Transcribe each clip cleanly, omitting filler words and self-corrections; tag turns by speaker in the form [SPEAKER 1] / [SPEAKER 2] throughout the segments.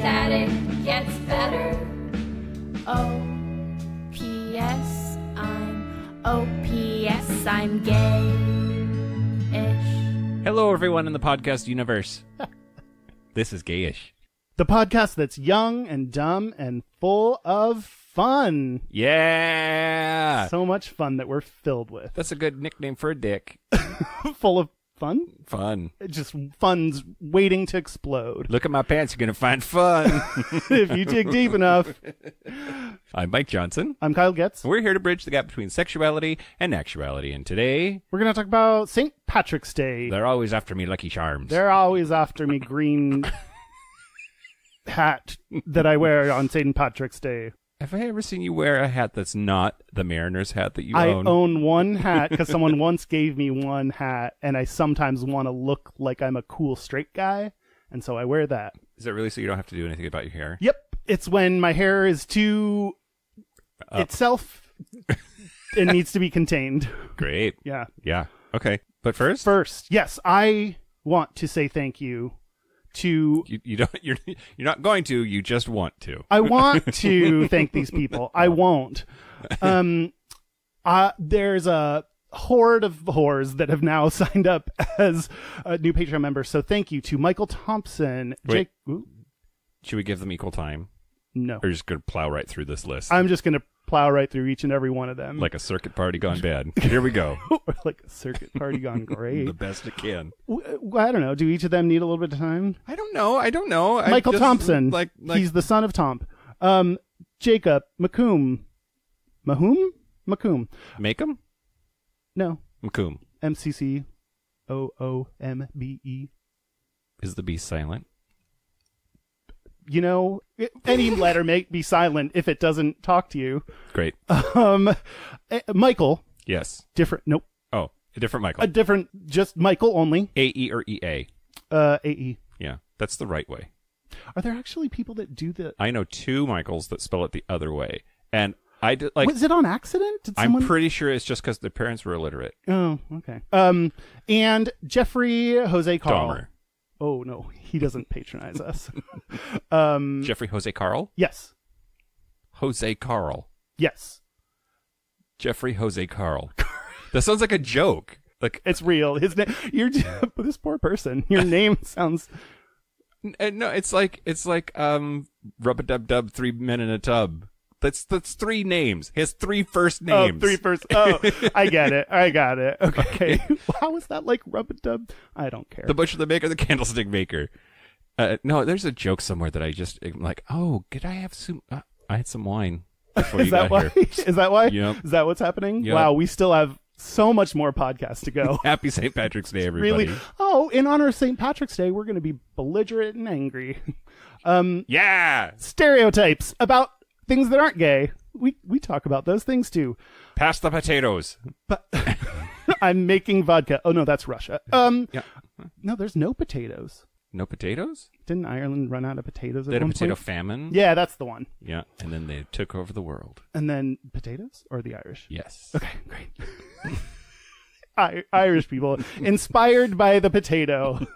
[SPEAKER 1] that it gets better. O-P-S, I'm O-P-S, I'm gay-ish.
[SPEAKER 2] Hello, everyone in the podcast universe. This is Gayish.
[SPEAKER 3] The podcast that's young and dumb and full of fun.
[SPEAKER 2] Yeah!
[SPEAKER 3] So much fun that we're filled with.
[SPEAKER 2] That's a good nickname for a dick.
[SPEAKER 3] Full of fun?
[SPEAKER 2] Fun.
[SPEAKER 3] Just fun's waiting to explode.
[SPEAKER 2] Look at my pants, you're going to find fun.
[SPEAKER 3] If you dig deep enough.
[SPEAKER 2] I'm Mike Johnson.
[SPEAKER 3] I'm Kyle Getz.
[SPEAKER 2] We're here to bridge the gap between sexuality and actuality. And today,
[SPEAKER 3] We're going to talk about St. Patrick's Day.
[SPEAKER 2] they're always after me, Lucky Charms.
[SPEAKER 3] They're always after me green hat that I wear on St. Patrick's Day.
[SPEAKER 2] Have I ever seen you wear a hat that's not the Mariners hat that you
[SPEAKER 3] I
[SPEAKER 2] own?
[SPEAKER 3] own one hat because someone once gave me one hat, and I sometimes want to look like I'm a cool straight guy, and so I wear that.
[SPEAKER 2] Is it really so you don't have to do anything about your hair?
[SPEAKER 3] Yep. It's when my hair is too itself. It needs to be contained.
[SPEAKER 2] Great.
[SPEAKER 3] Yeah.
[SPEAKER 2] Yeah. Okay. But first?
[SPEAKER 3] Yes, I want to say thank you to...
[SPEAKER 2] You don't, you're not going to, you just want to.
[SPEAKER 3] I want to thank these people. I won't. There's a horde of whores that have now signed up as new Patreon members. So thank you to Michael Thompson,
[SPEAKER 2] Wait.
[SPEAKER 3] Jake... Ooh,
[SPEAKER 2] Should we give them equal time?
[SPEAKER 3] no.
[SPEAKER 2] Or just going to plow right through this list?
[SPEAKER 3] I'm just going to plow right through each and every one of them.
[SPEAKER 2] Like a circuit party gone bad. Here we go.
[SPEAKER 3] Like a circuit party gone great.
[SPEAKER 2] The best it can.
[SPEAKER 3] I don't know. Do each of them need a little bit of time?
[SPEAKER 2] I don't know.
[SPEAKER 3] Michael Thompson.
[SPEAKER 2] Like
[SPEAKER 3] He's the son of Tomp. Jacob McComb. McComb.
[SPEAKER 2] Make them?
[SPEAKER 3] No.
[SPEAKER 2] McComb.
[SPEAKER 3] MCCOOMBE.
[SPEAKER 2] Is the B silent?
[SPEAKER 3] You know, any letter may be silent if it doesn't talk to you.
[SPEAKER 2] Great.
[SPEAKER 3] Michael.
[SPEAKER 2] Yes.
[SPEAKER 3] Different. Nope.
[SPEAKER 2] Oh, a different Michael.
[SPEAKER 3] A different. Just Michael only.
[SPEAKER 2] A-E or E-A?
[SPEAKER 3] AE.
[SPEAKER 2] Yeah, that's the right way.
[SPEAKER 3] Are there actually people that do the...
[SPEAKER 2] I know two Michaels that spell it the other way. And I did, like...
[SPEAKER 3] Was it on accident? Did
[SPEAKER 2] I'm
[SPEAKER 3] someone...
[SPEAKER 2] pretty sure it's just because their parents were illiterate.
[SPEAKER 3] Oh, okay. And Jeffrey Jose Carl.
[SPEAKER 2] Dahmer.
[SPEAKER 3] Oh, no. He doesn't patronize us.
[SPEAKER 2] Jeffrey Jose Carl?
[SPEAKER 3] Yes.
[SPEAKER 2] Jose Carl.
[SPEAKER 3] Yes.
[SPEAKER 2] Jeffrey Jose Carl. That sounds like a joke. Like
[SPEAKER 3] It's real. His name... This poor person. Your name sounds...
[SPEAKER 2] no, it's like Rub-a-dub-dub, 3 men in a tub. That's 3 names. He has 3 first names.
[SPEAKER 3] Oh, 3 first... Oh, I get it. I got it. Okay. How is that like rub-a-dub? I don't care.
[SPEAKER 2] The butcher, the baker, the candlestick maker. No, there's a joke somewhere that I just am like, oh, could I have some... I had some wine before
[SPEAKER 3] Is
[SPEAKER 2] you
[SPEAKER 3] that
[SPEAKER 2] got
[SPEAKER 3] why?
[SPEAKER 2] here.
[SPEAKER 3] Is that why?
[SPEAKER 2] Yep.
[SPEAKER 3] Is that what's happening?
[SPEAKER 2] Yep.
[SPEAKER 3] Wow, we still have so much more podcasts to go.
[SPEAKER 2] Happy St. Patrick's Day, everybody.
[SPEAKER 3] Really? Oh, in honor of St. Patrick's Day, we're going to be belligerent and angry.
[SPEAKER 2] Yeah!
[SPEAKER 3] Stereotypes about things that aren't gay. We talk about those things too.
[SPEAKER 2] Pass the potatoes.
[SPEAKER 3] But I'm making vodka. Oh no, that's Russia.
[SPEAKER 2] Yeah.
[SPEAKER 3] No, there's no potatoes.
[SPEAKER 2] No potatoes?
[SPEAKER 3] Didn't Ireland run out of potatoes
[SPEAKER 2] They
[SPEAKER 3] at
[SPEAKER 2] had a
[SPEAKER 3] one
[SPEAKER 2] potato
[SPEAKER 3] point?
[SPEAKER 2] famine?
[SPEAKER 3] Yeah, that's the one.
[SPEAKER 2] Yeah, and then they took over the world.
[SPEAKER 3] And then potatoes or the Irish?
[SPEAKER 2] Yes.
[SPEAKER 3] Okay, great. Irish people inspired by the potato,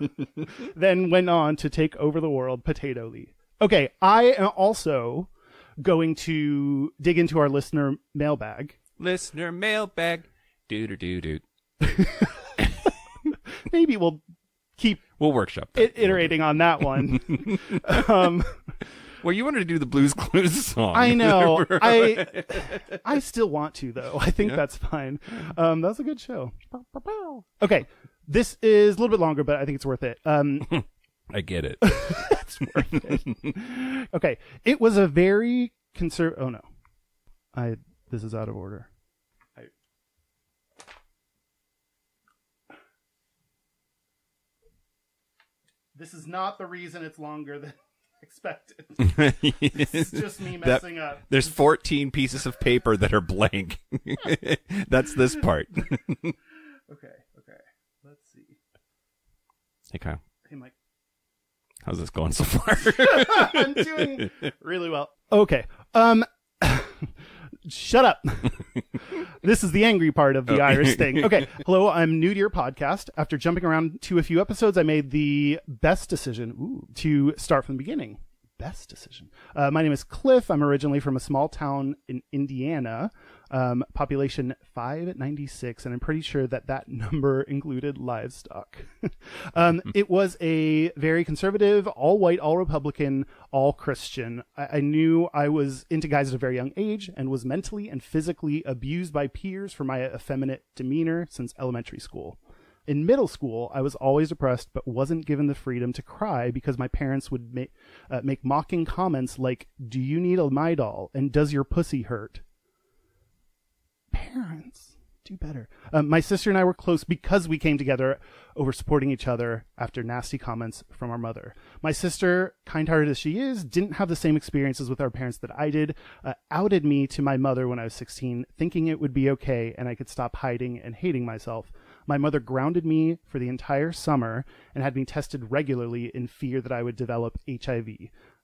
[SPEAKER 3] then went on to take over the world potatily. Okay, I am also going to dig into our listener mailbag.
[SPEAKER 2] Listener mailbag. Doo-doo-doo-doo.
[SPEAKER 3] Maybe we'll keep
[SPEAKER 2] We'll workshop that.
[SPEAKER 3] iterating on that one.
[SPEAKER 2] Well, you wanted to do the Blues Clues song.
[SPEAKER 3] I know. I still want to, though. I think that's fine. That's a good show. Okay, this is a little bit longer, but I think it's worth it.
[SPEAKER 2] I get it.
[SPEAKER 3] That's worth it. Okay, it was a very Oh no, this is out of order. This is not the reason it's longer than expected. This is just me messing up.
[SPEAKER 2] There's 14 pieces of paper that are blank. That's this part.
[SPEAKER 3] Okay. Let's see.
[SPEAKER 2] Hey, Kyle.
[SPEAKER 3] Hey, Mike.
[SPEAKER 2] How's this going so far?
[SPEAKER 3] I'm doing really well. Okay. Shut up. This is the angry part of the Irish thing. Okay. Hello, I'm new to your podcast. After jumping around to a few episodes, I made the best decision to start from the beginning. best decision. My name is Cliff. I'm originally from a small town in Indiana, population 596, and I'm pretty sure that number included livestock. It was a very conservative, all-white, all-Republican, all-Christian. I knew I was into guys at a very young age and was mentally and physically abused by peers for my effeminate demeanor since elementary school. In middle school, I was always depressed, but wasn't given the freedom to cry because my parents would make mocking comments like, "Do you need a Midol?" and "Does your pussy hurt?" Parents, do better. My sister and I were close because we came together over supporting each other after nasty comments from our mother. My sister, kind-hearted as she is, didn't have the same experiences with our parents that I did, outed me to my mother when I was 16, thinking it would be okay and I could stop hiding and hating myself. My mother grounded me for the entire summer and had me tested regularly in fear that I would develop HIV.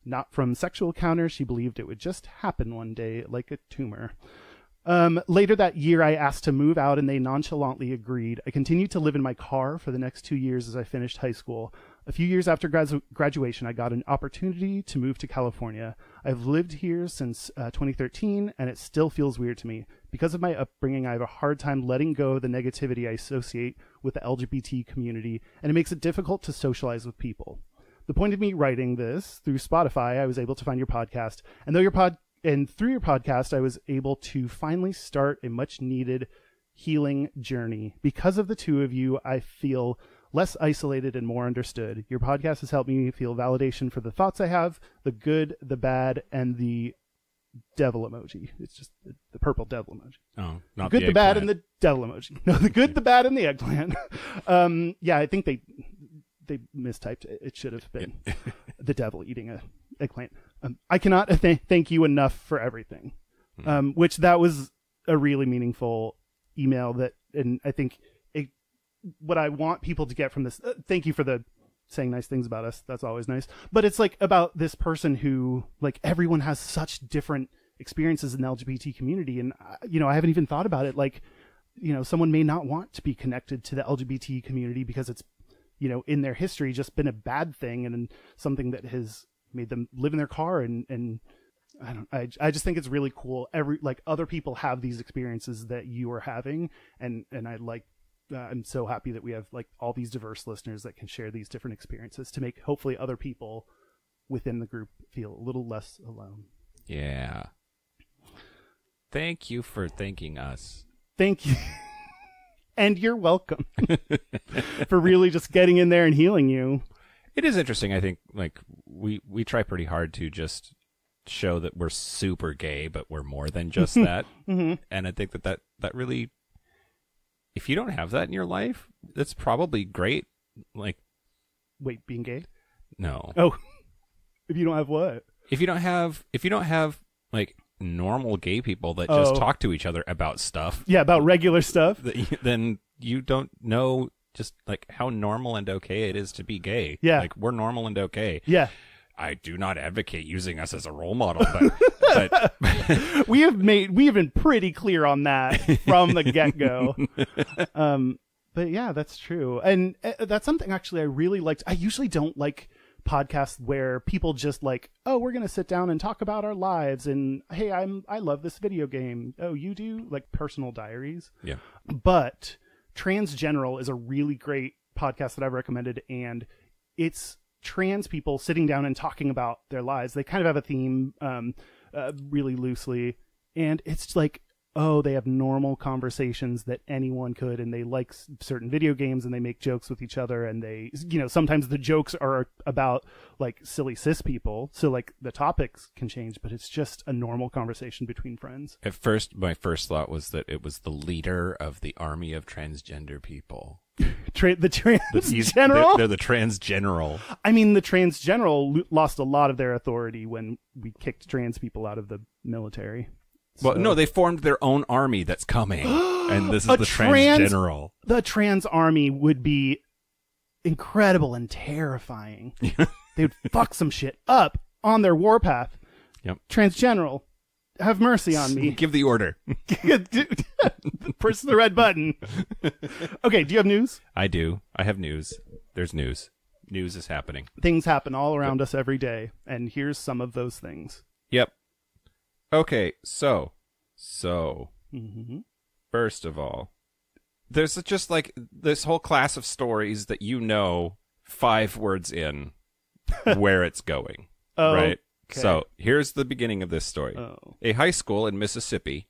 [SPEAKER 3] Not from sexual encounters, she believed it would just happen one day like a tumor. Later that year, I asked to move out and they nonchalantly agreed. I continued to live in my car for the next 2 years as I finished high school. A few years after graduation, I got an opportunity to move to California. I've lived here since 2013, and it still feels weird to me. Because of my upbringing, I have a hard time letting go of the negativity I associate with the LGBT community, and it makes it difficult to socialize with people. The point of me writing this, through Spotify, I was able to find your podcast, and through your podcast, I was able to finally start a much-needed healing journey. Because of the two of you, I feel less isolated and more understood. Your podcast has helped me feel validation for the thoughts I have, the good, the bad, and the devil emoji. It's just the purple devil emoji.
[SPEAKER 2] Oh, not
[SPEAKER 3] the good,
[SPEAKER 2] the
[SPEAKER 3] the bad,
[SPEAKER 2] eggplant.
[SPEAKER 3] and the devil emoji. No, the good, the bad, and the eggplant. Yeah, I think they mistyped it. It should have been the devil eating a eggplant. I cannot thank you enough for everything. Which that was a really meaningful email and I think what I want people to get from this, thank you for the saying nice things about us. That's always nice. But it's like about this person who, like, everyone has such different experiences in the LGBT community. And, I haven't even thought about it. Like, someone may not want to be connected to the LGBT community because it's, in their history just been a bad thing and something that has made them live in their car. And I just think it's really cool. Other people have these experiences that you are having. And I'm so happy that we have all these diverse listeners that can share these different experiences to make hopefully other people within the group feel a little less alone.
[SPEAKER 2] Yeah. Thank you for thanking us.
[SPEAKER 3] Thank you. And you're welcome for really just getting in there and healing you.
[SPEAKER 2] It is interesting. I think we try pretty hard to just show that we're super gay, but we're more than just that.
[SPEAKER 3] Mm-hmm.
[SPEAKER 2] And I think that really, if you don't have that in your life, that's probably great.
[SPEAKER 3] Wait, being gay?
[SPEAKER 2] No.
[SPEAKER 3] Oh, if you don't have what?
[SPEAKER 2] If you don't have normal gay people that just talk to each other about stuff.
[SPEAKER 3] Yeah, about regular stuff.
[SPEAKER 2] Then you don't know just how normal and okay it is to be gay.
[SPEAKER 3] Yeah.
[SPEAKER 2] We're normal and okay.
[SPEAKER 3] Yeah.
[SPEAKER 2] I do not advocate using us as a role model, but
[SPEAKER 3] we have been pretty clear on that from the get-go. But yeah, that's true. And that's something actually I really liked. I usually don't like podcasts where people just oh, we're going to sit down and talk about our lives. And hey, I love this video game. Oh, you do? Personal diaries.
[SPEAKER 2] Yeah.
[SPEAKER 3] But Transgeneral is a really great podcast that I've recommended. And it's trans people sitting down and talking about their lives. They kind of have a theme, really loosely. And it's they have normal conversations that anyone could, and they like certain video games, and they make jokes with each other, and they, sometimes the jokes are about silly cis people, so the topics can change, but it's just a normal conversation between friends.
[SPEAKER 2] At first, my first thought was that it was the leader of the army of transgender people.
[SPEAKER 3] The trans general?
[SPEAKER 2] They're the trans general.
[SPEAKER 3] I mean, the trans general lost a lot of their authority when we kicked trans people out of the military.
[SPEAKER 2] Well, no, they formed their own army that's coming, and this is the trans general. The
[SPEAKER 3] trans army would be incredible and terrifying. They would fuck some shit up on their warpath.
[SPEAKER 2] Yep.
[SPEAKER 3] Trans general, have mercy on me.
[SPEAKER 2] Give the order.
[SPEAKER 3] Press the red button. Okay, do you have news?
[SPEAKER 2] I do. I have news. There's news. news is happening.
[SPEAKER 3] Things happen all around us every day, and here's some of those things.
[SPEAKER 2] Yep. Okay, so
[SPEAKER 3] Mm-hmm.
[SPEAKER 2] first of all, there's just like this whole class of stories that 5 words in where it's going.
[SPEAKER 3] Oh,
[SPEAKER 2] right?
[SPEAKER 3] okay.
[SPEAKER 2] So here's the beginning of this story.
[SPEAKER 3] Oh.
[SPEAKER 2] A high school in Mississippi.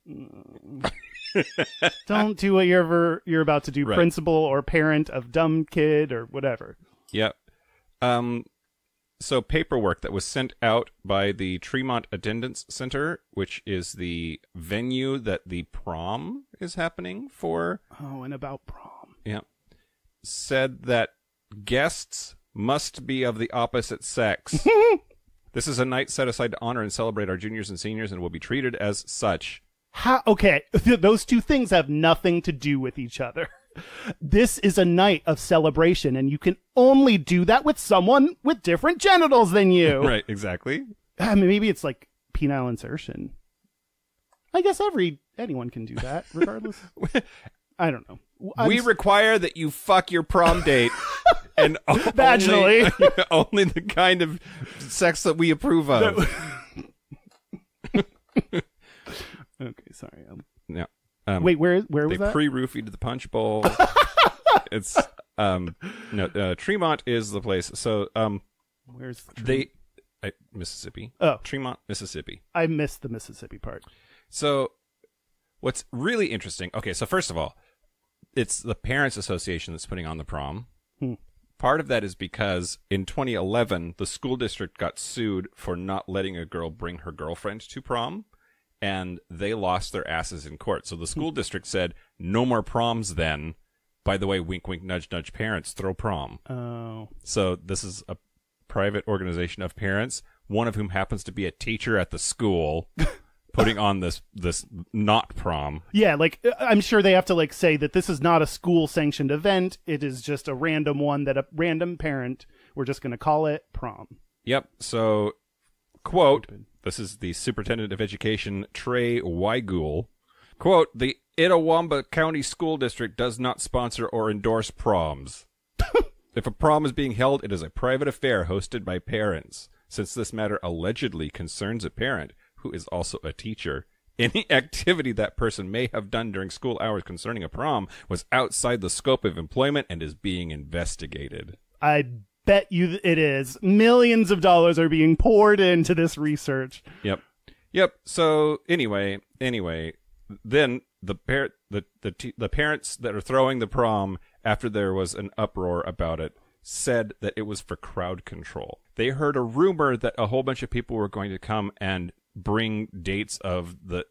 [SPEAKER 3] Don't do what you're about to do,
[SPEAKER 2] Right.
[SPEAKER 3] principal or parent of dumb kid or whatever.
[SPEAKER 2] Yep. So paperwork that was sent out by the Tremont Attendance Center, which is the venue that the prom is happening for.
[SPEAKER 3] Oh, and about prom.
[SPEAKER 2] Yeah. Said that guests must be of the opposite sex. This is a night set aside to honor and celebrate our juniors and seniors and will be treated as such.
[SPEAKER 3] Okay, those two things have nothing to do with each other. This is a night of celebration, and you can only do that with someone with different genitals than you.
[SPEAKER 2] Right, exactly.
[SPEAKER 3] I mean, maybe it's like penile insertion. I guess anyone can do that, regardless. I don't know.
[SPEAKER 2] We require that you fuck your prom date. And
[SPEAKER 3] Vaginally.
[SPEAKER 2] only the kind of sex that we approve of.
[SPEAKER 3] Okay, sorry.
[SPEAKER 2] Yeah.
[SPEAKER 3] Wait, where was
[SPEAKER 2] they
[SPEAKER 3] that?
[SPEAKER 2] pre-roofied the punch bowl. It's Tremont is the place. So
[SPEAKER 3] Where's the
[SPEAKER 2] Mississippi.
[SPEAKER 3] Oh.
[SPEAKER 2] Tremont, Mississippi.
[SPEAKER 3] I missed the Mississippi part.
[SPEAKER 2] So what's really interesting? Okay, so first of all, it's the Parents Association that's putting on the prom. Part of that is because in 2011, the school district got sued for not letting a girl bring her girlfriend to prom, and they lost their asses in court. So the school district said, no more proms then. By the way, wink, wink, nudge, nudge, parents, throw prom.
[SPEAKER 3] Oh.
[SPEAKER 2] So this is a private organization of parents, one of whom happens to be a teacher at the school, putting on this not prom.
[SPEAKER 3] Yeah, like, I'm sure they have to, like, say that this is not a school-sanctioned event. It is just a random one that a random parent, we're just going to call it prom.
[SPEAKER 2] Yep. So, quote, this is the Superintendent of Education, Trey Weigel. Quote, the Itawamba County School District does not sponsor or endorse proms. If a prom is being held, it is a private affair hosted by parents. Since this matter allegedly concerns a parent who is also a teacher, any activity that person may have done during school hours concerning a prom was outside the scope of employment and is being investigated.
[SPEAKER 3] I bet you it is. Millions of dollars are being poured into this research.
[SPEAKER 2] Yep. So anyway, then the parents that are throwing the prom, after there was an uproar about it, said that it was for crowd control. They heard a rumor that a whole bunch of people were going to come and bring dates of the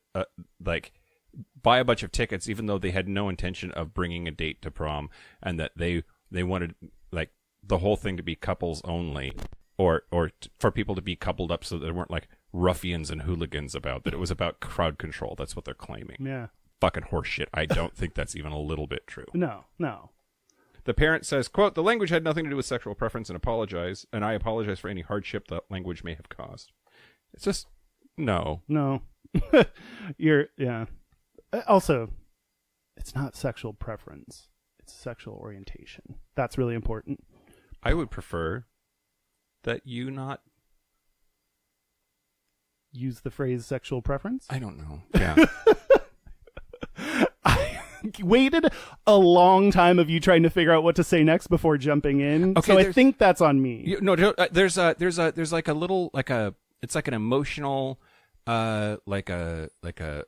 [SPEAKER 2] buy a bunch of tickets, even though they had no intention of bringing a date to prom, and that they wanted like the whole thing to be couples only, or for people to be coupled up so that there weren't like ruffians and hooligans about, that it was about crowd control. That's what they're claiming.
[SPEAKER 3] Yeah.
[SPEAKER 2] Fucking horseshit. I don't think that's even a little bit true.
[SPEAKER 3] No.
[SPEAKER 2] The parent says, quote, the language had nothing to do with sexual preference and I apologize for any hardship that language may have caused. It's just, no.
[SPEAKER 3] Yeah. Also, it's not sexual preference. It's sexual orientation. That's really important.
[SPEAKER 2] I would prefer that you not
[SPEAKER 3] use the phrase sexual preference.
[SPEAKER 2] I don't know. Yeah.
[SPEAKER 3] I waited a long time of you trying to figure out what to say next before jumping in.
[SPEAKER 2] Okay,
[SPEAKER 3] so I think that's on me.
[SPEAKER 2] There's like a little, it's like an emotional, like a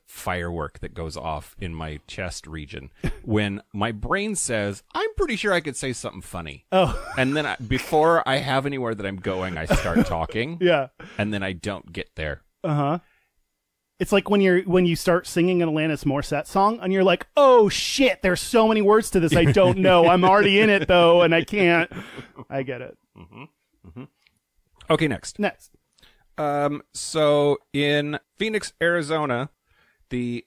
[SPEAKER 2] firework that goes off in my chest region when my brain says, I'm pretty sure I could say something funny.
[SPEAKER 3] Oh.
[SPEAKER 2] And then before I have anywhere that I'm going, I start talking.
[SPEAKER 3] Yeah.
[SPEAKER 2] And then I don't get there.
[SPEAKER 3] Uh-huh. It's like when you start singing an Alanis Morissette song and you're like, oh shit, there's so many words to this I don't know. I'm already in it though, and I can't. I get it.
[SPEAKER 2] Mm-hmm. Mm-hmm. Okay, next. So in Phoenix, Arizona, the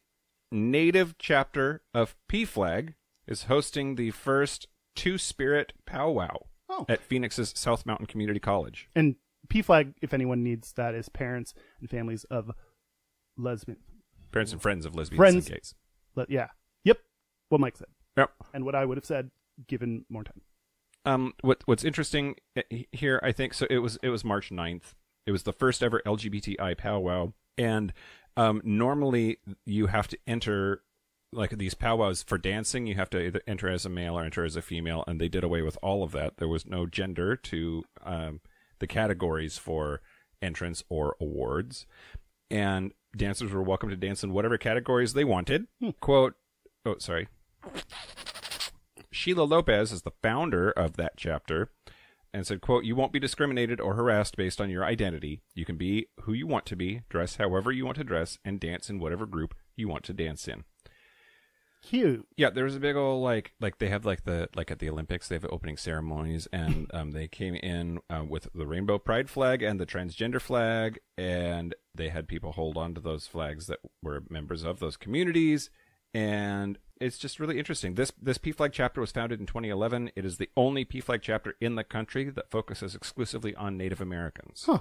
[SPEAKER 2] native chapter of PFLAG is hosting the first Two-Spirit powwow at Phoenix's South Mountain Community College.
[SPEAKER 3] And PFLAG, if anyone needs that, is parents and families of lesbian.
[SPEAKER 2] Parents and friends of lesbians and gays.
[SPEAKER 3] Yeah. Yep. What Mike said.
[SPEAKER 2] Yep.
[SPEAKER 3] And what I would have said given more time.
[SPEAKER 2] What's interesting here, I think, so it was March 9th. It was the first ever LGBTI powwow, and normally you have to enter, like these powwows for dancing, you have to either enter as a male or enter as a female, and they did away with all of that. There was no gender to the categories for entrance or awards, and dancers were welcome to dance in whatever categories they wanted. Quote, oh, sorry. Sheila Lopez is the founder of that chapter and said, quote, "You won't be discriminated or harassed based on your identity. You can be who you want to be, dress however you want to dress, and dance in whatever group you want to dance in."
[SPEAKER 3] Cute.
[SPEAKER 2] Yeah, there was a big old like they have like at the Olympics they have opening ceremonies, and they came in with the rainbow pride flag and the transgender flag, and they had people hold on to those flags that were members of those communities, and it's just really interesting. This PFLAG chapter was founded in 2011. It is the only PFLAG chapter in the country that focuses exclusively on Native Americans.
[SPEAKER 3] Huh.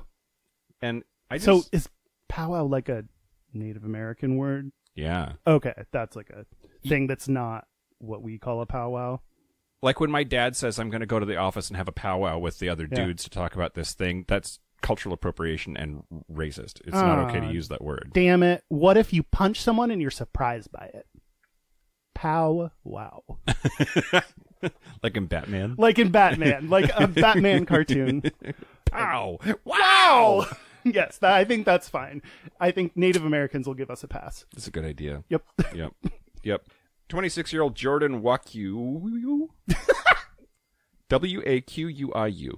[SPEAKER 2] And
[SPEAKER 3] So is powwow like a Native American word?
[SPEAKER 2] Yeah.
[SPEAKER 3] Okay, that's like a thing that's not what we call a powwow.
[SPEAKER 2] Like when my dad says I'm going to go to the office and have a powwow with the other dudes to talk about this thing, that's cultural appropriation and racist. It's not okay to use that word.
[SPEAKER 3] Damn it. What if you punch someone and you're surprised by it? Powwow.
[SPEAKER 2] Like in Batman?
[SPEAKER 3] Like in Batman. Like a Batman cartoon.
[SPEAKER 2] Pow! Wow!
[SPEAKER 3] Yes, I think that's fine. I think Native Americans will give us a pass.
[SPEAKER 2] That's a good idea.
[SPEAKER 3] Yep.
[SPEAKER 2] Yep. 26-year-old Jordan Waquiu. Waquiu.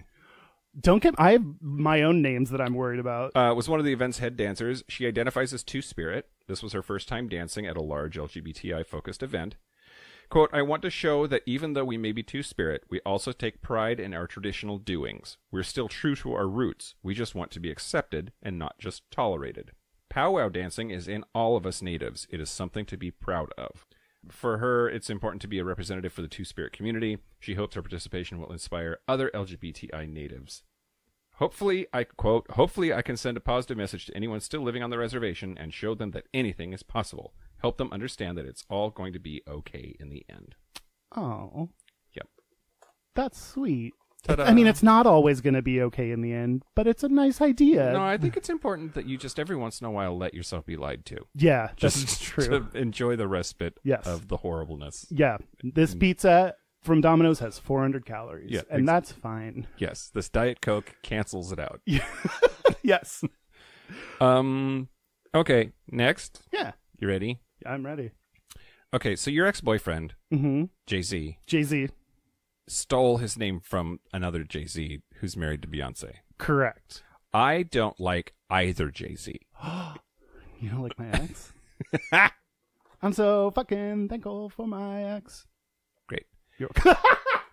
[SPEAKER 3] I have my own names that I'm worried about.
[SPEAKER 2] Was one of the event's head dancers. She identifies as Two-Spirit. This was her first time dancing at a large LGBTI-focused event. Quote, "I want to show that even though we may be Two-Spirit, we also take pride in our traditional doings. We're still true to our roots. We just want to be accepted and not just tolerated. Powwow dancing is in all of us natives. It is something to be proud of." For her, it's important to be a representative for the Two-Spirit community. She hopes her participation will inspire other LGBTI natives. Hopefully, I can send a positive message to anyone still living on the reservation and show them that anything is possible. Help them understand that it's all going to be okay in the end.
[SPEAKER 3] Oh.
[SPEAKER 2] Yep.
[SPEAKER 3] That's sweet.
[SPEAKER 2] Ta-da.
[SPEAKER 3] I mean, it's not always going to be okay in the end, but it's a nice idea.
[SPEAKER 2] No, I think it's important that you just every once in a while let yourself be lied to.
[SPEAKER 3] Yeah,
[SPEAKER 2] Just
[SPEAKER 3] that's true.
[SPEAKER 2] to enjoy the respite
[SPEAKER 3] Yes.
[SPEAKER 2] of the horribleness.
[SPEAKER 3] Yeah, this pizza from Domino's has 400 calories,
[SPEAKER 2] Yeah,
[SPEAKER 3] and that's fine.
[SPEAKER 2] Yes, this Diet Coke cancels it out.
[SPEAKER 3] Yes.
[SPEAKER 2] Okay, next.
[SPEAKER 3] Yeah,
[SPEAKER 2] You ready?
[SPEAKER 3] I'm ready.
[SPEAKER 2] Okay, so your ex-boyfriend, Jay-Z,
[SPEAKER 3] Jay-Z.
[SPEAKER 2] stole his name from another Jay-Z who's married to Beyonce.
[SPEAKER 3] Correct.
[SPEAKER 2] I don't like either Jay-Z.
[SPEAKER 3] You don't like my ex? I'm so fucking thankful for my ex.
[SPEAKER 2] Great.
[SPEAKER 3] You're-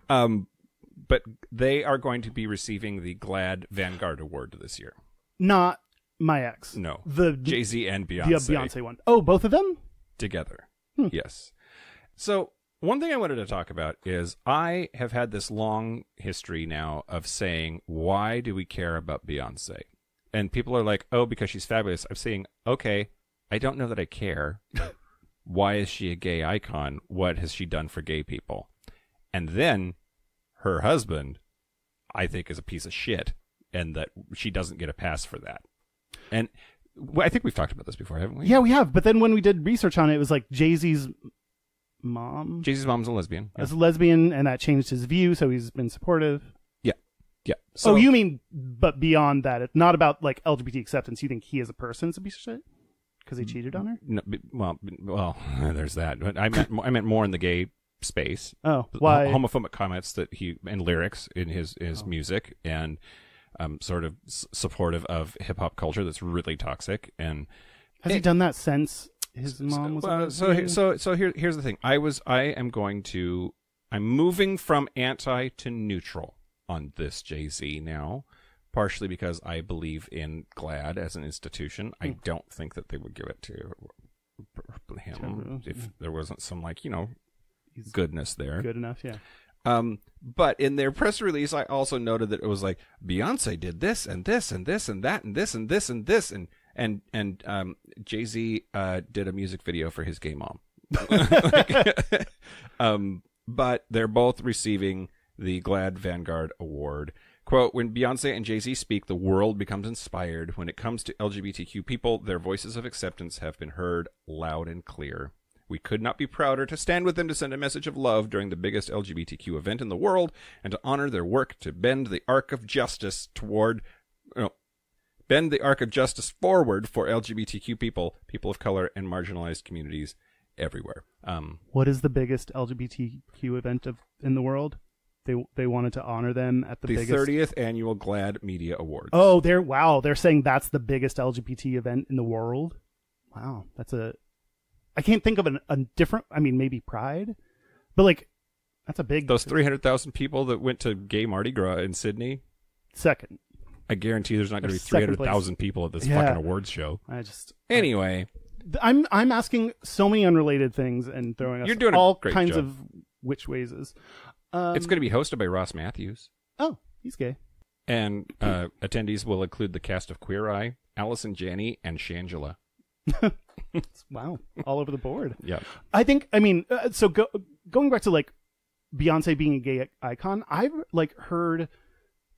[SPEAKER 2] But they are going to be receiving the GLAAD Vanguard Award this year.
[SPEAKER 3] Not my ex.
[SPEAKER 2] No.
[SPEAKER 3] The
[SPEAKER 2] Jay-Z and
[SPEAKER 3] the
[SPEAKER 2] Beyonce.
[SPEAKER 3] Beyonce one. Oh, both of them?
[SPEAKER 2] Together. Yes. So one thing I wanted to talk about is I have had this long history now of saying, why do we care about Beyonce? And people are like, oh, because she's fabulous. I'm saying, okay, I don't know that I care. Why is she a gay icon? What has she done for gay people? And then her husband, I think, is a piece of shit, and that she doesn't get a pass for that. And I think we've talked about this before, haven't we?
[SPEAKER 3] Yeah, we have. But then when we did research on it, it was like Jay-Z's mom.
[SPEAKER 2] Jay-Z's mom's a lesbian.
[SPEAKER 3] As a lesbian, and that changed his view, so he's been supportive.
[SPEAKER 2] Yeah. So,
[SPEAKER 3] you mean, but beyond that, it's not about like LGBT acceptance. You think he as a person is a piece of shit because he cheated on her?
[SPEAKER 2] No, well, there's that. But I meant more in the gay space.
[SPEAKER 3] Oh, why?
[SPEAKER 2] Homophobic comments that he and lyrics in his music, and sort of supportive of hip hop culture that's really toxic. And
[SPEAKER 3] Has he done that since his mom was?
[SPEAKER 2] Here's the thing. I'm moving from anti to neutral on this Jay-Z now, partially because I believe in GLAAD as an institution. I don't think that they would give it to him if there wasn't some goodness there.
[SPEAKER 3] Good enough, yeah.
[SPEAKER 2] But in their press release, I also noted that it was like Beyonce did this and this and this and that and this and this and this and Jay-Z did a music video for his gay mom. But they're both receiving the GLAAD Vanguard Award. Quote, when Beyonce and Jay-Z speak, the world becomes inspired. When it comes to LGBTQ people, their voices of acceptance have been heard loud and clear. We could not be prouder to stand with them to send a message of love during the biggest LGBTQ event in the world and to honor their work to bend the arc of justice forward for LGBTQ people, people of color, and marginalized communities everywhere.
[SPEAKER 3] What is the biggest LGBTQ event in the world? They wanted to honor them at the biggest
[SPEAKER 2] 30th annual GLAAD Media Awards.
[SPEAKER 3] Oh, they're saying that's the biggest LGBT event in the world. Wow, I can't think of a different. I mean, maybe Pride, but like that's a big.
[SPEAKER 2] Those 300,000 people that went to Gay Mardi Gras in Sydney.
[SPEAKER 3] Second,
[SPEAKER 2] I guarantee there's not going to be 300,000 people at this fucking awards show. Anyway,
[SPEAKER 3] I'm asking so many unrelated things and throwing us
[SPEAKER 2] You're doing
[SPEAKER 3] all
[SPEAKER 2] a great
[SPEAKER 3] kinds
[SPEAKER 2] job.
[SPEAKER 3] of which ways is.
[SPEAKER 2] It's going to be hosted by Ross Matthews.
[SPEAKER 3] Oh, he's gay.
[SPEAKER 2] And attendees will include the cast of Queer Eye, Allison Janney, and Shangela.
[SPEAKER 3] Wow, all over the board.
[SPEAKER 2] Yeah.
[SPEAKER 3] Going back to like Beyonce being a gay icon, I've like heard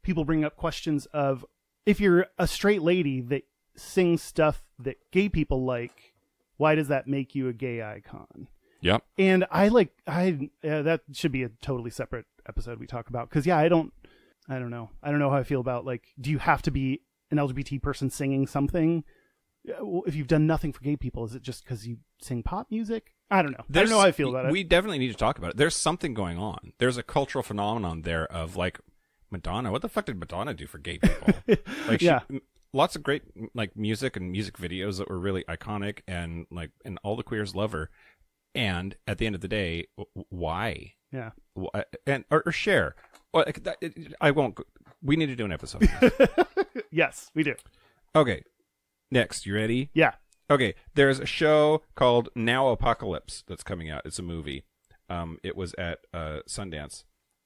[SPEAKER 3] people bring up questions of if you're a straight lady that sings stuff that gay people like, why does that make you a gay icon?
[SPEAKER 2] Yep.
[SPEAKER 3] And that should be a totally separate episode we talk about. Cause I don't know how I feel about like, do you have to be an LGBT person singing something? If you've done nothing for gay people, is it just because you sing pop music? I don't know. I don't know how I feel about it.
[SPEAKER 2] We definitely need to talk about it. There's something going on. There's a cultural phenomenon there of like Madonna. What the fuck did Madonna do for gay people? Like, lots of great like music and music videos that were really iconic, and all the queers love her. And at the end of the day, why?
[SPEAKER 3] Yeah.
[SPEAKER 2] Or share. Well, I won't. We need to do an episode.
[SPEAKER 3] Yes, we do.
[SPEAKER 2] Okay. Next, you ready?
[SPEAKER 3] Yeah.
[SPEAKER 2] Okay, there's a show called Now Apocalypse that's coming out. It's a movie. It was at Sundance.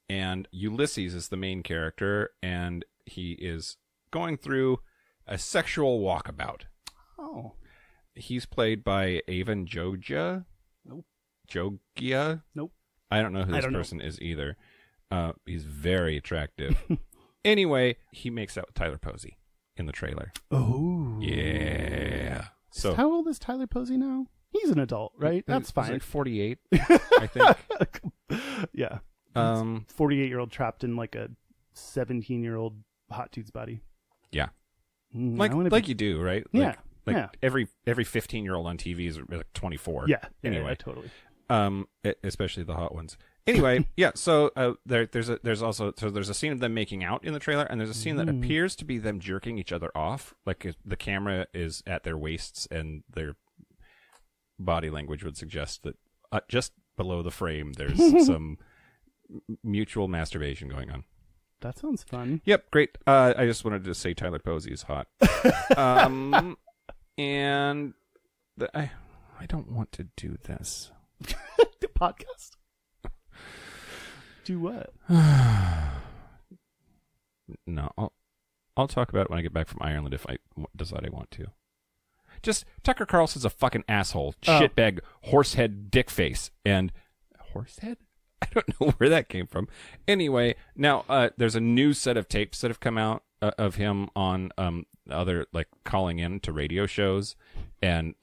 [SPEAKER 2] And Ulysses is the main character, and he is going through a sexual walkabout.
[SPEAKER 3] Oh.
[SPEAKER 2] He's played by Avon Jogia.
[SPEAKER 3] Nope.
[SPEAKER 2] Jogia?
[SPEAKER 3] Nope.
[SPEAKER 2] I don't know who this person is either. He's very attractive. Anyway, he makes out with Tyler Posey in the trailer.
[SPEAKER 3] Oh.
[SPEAKER 2] Yeah. So
[SPEAKER 3] how old is Tyler Posey now? He's an adult, right? That's fine.
[SPEAKER 2] He's like 48, I think.
[SPEAKER 3] Yeah. 48-year-old trapped in like a 17-year-old hot dude's body.
[SPEAKER 2] Yeah. Like you do, right?
[SPEAKER 3] Yeah.
[SPEAKER 2] Every 15-year-old on TV is like 24.
[SPEAKER 3] Yeah.
[SPEAKER 2] Anyway,
[SPEAKER 3] totally.
[SPEAKER 2] Especially the hot ones. Anyway, yeah. So there's a scene of them making out in the trailer, and there's a scene that appears to be them jerking each other off. Like the camera is at their waists, and their body language would suggest that just below the frame there's some mutual masturbation going on.
[SPEAKER 3] That sounds fun.
[SPEAKER 2] Yep, great. I just wanted to say Tyler Posey is hot. And I don't want to do this.
[SPEAKER 3] The podcast? Do what?
[SPEAKER 2] No, I'll talk about it when I get back from Ireland if I decide I want to. Just Tucker Carlson's a fucking asshole, shitbag, horsehead, dickface, and horsehead? I don't know where that came from. Anyway, now there's a new set of tapes that have come out of him on other like calling in to radio shows, and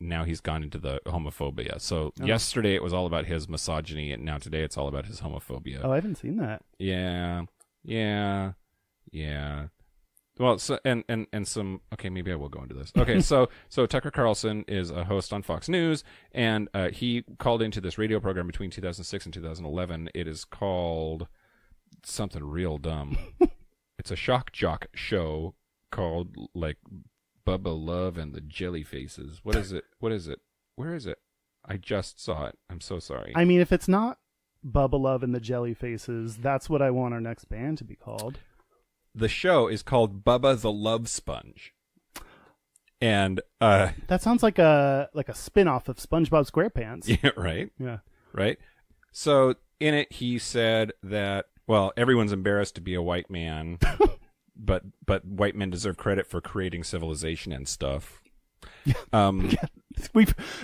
[SPEAKER 2] now he's gone into the homophobia. So yesterday it was all about his misogyny, and now today it's all about his homophobia.
[SPEAKER 3] Oh, I haven't seen that.
[SPEAKER 2] Yeah. Well, so and some. Okay, maybe I will go into this. Okay, so Tucker Carlson is a host on Fox News, and he called into this radio program between 2006 and 2011. It is called something real dumb. It's a shock jock show called like Bubba Love and the Jelly Faces. What is it? Where is it? I just saw it. I'm so sorry.
[SPEAKER 3] I mean, if it's not Bubba Love and the Jelly Faces, that's what I want our next band to be called.
[SPEAKER 2] The show is called Bubba the Love Sponge. And
[SPEAKER 3] that sounds like a spin-off of SpongeBob SquarePants.
[SPEAKER 2] Yeah, right?
[SPEAKER 3] Yeah.
[SPEAKER 2] Right? So in it he said that, well, everyone's embarrassed to be a white man, but white men deserve credit for creating civilization and stuff.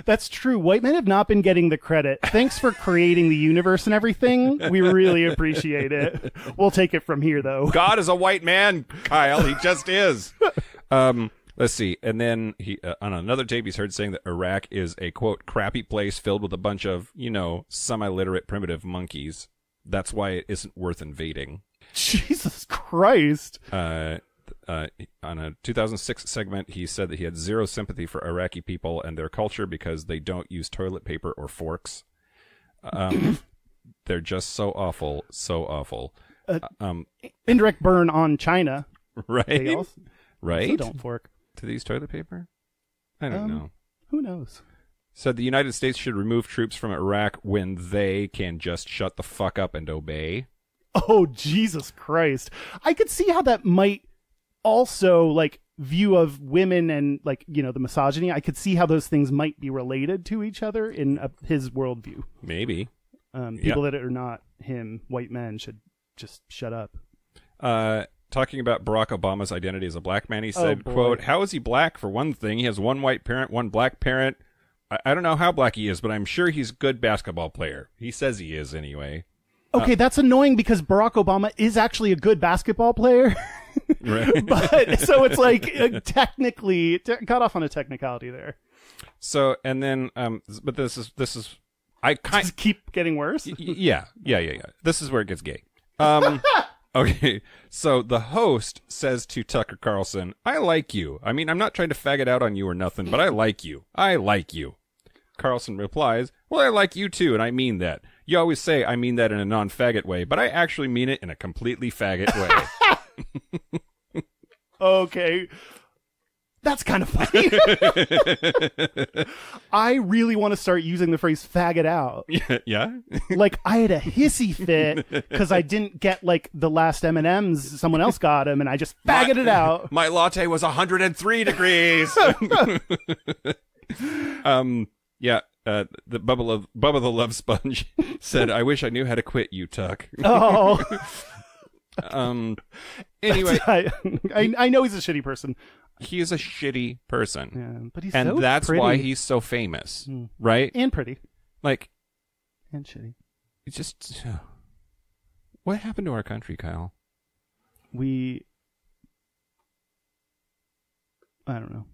[SPEAKER 3] That's true. White men have not been getting the credit. Thanks for creating the universe and everything. We really appreciate it. We'll take it from here, though.
[SPEAKER 2] God is a white man, Kyle. He just is. Let's see. And then he on another tape, he's heard saying that Iraq is a, quote, crappy place filled with a bunch of, semi-literate primitive monkeys. That's why it isn't worth invading.
[SPEAKER 3] Jesus Christ.
[SPEAKER 2] On a 2006 segment, he said that he had zero sympathy for Iraqi people and their culture because they don't use toilet paper or forks. They're just so awful, so awful.
[SPEAKER 3] Indirect burn on China.
[SPEAKER 2] Right? Right?
[SPEAKER 3] So don't fork.
[SPEAKER 2] To these toilet paper? I don't know.
[SPEAKER 3] Who knows?
[SPEAKER 2] Said the United States should remove troops from Iraq when they can just shut the fuck up and obey.
[SPEAKER 3] Oh, Jesus Christ. I could see how that might also, like, view of women and, like, the misogyny. I could see how those things might be related to each other in his worldview.
[SPEAKER 2] Maybe.
[SPEAKER 3] People that are not him, white men, should just shut up.
[SPEAKER 2] Talking about Barack Obama's identity as a black man, he said, quote, "How is he black? For one thing, he has one white parent, one black parent. I don't know how black he is, but I'm sure he's a good basketball player. He says he is anyway."
[SPEAKER 3] Okay, that's annoying because Barack Obama is actually a good basketball player.
[SPEAKER 2] Right.
[SPEAKER 3] But so it's like technically got off on a technicality there.
[SPEAKER 2] So, and then but this is
[SPEAKER 3] Just keep getting worse.
[SPEAKER 2] Yeah. This is where it gets gay. Okay, so the host says to Tucker Carlson, "I like you. I mean, I'm not trying to fag it out on you or nothing, but I like you. I like you." Carlson replies, "Well, I like you too, and I mean that. You always say I mean that in a non-faggot way, but I actually mean it in a completely faggot way."
[SPEAKER 3] Okay. That's kind of funny. I really want to start using the phrase "faggot out."
[SPEAKER 2] Yeah?
[SPEAKER 3] Like, I had a hissy fit because I didn't get, like, the last M&Ms. Someone else got them, and I just faggot it out.
[SPEAKER 2] My latte was 103 degrees. Yeah. The Bubba the Love Sponge said, "I wish I knew how to quit you, Tuck."
[SPEAKER 3] Oh.
[SPEAKER 2] Anyway.
[SPEAKER 3] I know he's a shitty person.
[SPEAKER 2] He is a shitty person.
[SPEAKER 3] Yeah, but he's
[SPEAKER 2] and
[SPEAKER 3] so
[SPEAKER 2] that's
[SPEAKER 3] pretty.
[SPEAKER 2] why he's so famous, right?
[SPEAKER 3] And pretty.
[SPEAKER 2] Like,
[SPEAKER 3] and shitty.
[SPEAKER 2] It's just, what happened to our country, Kyle?
[SPEAKER 3] I don't know.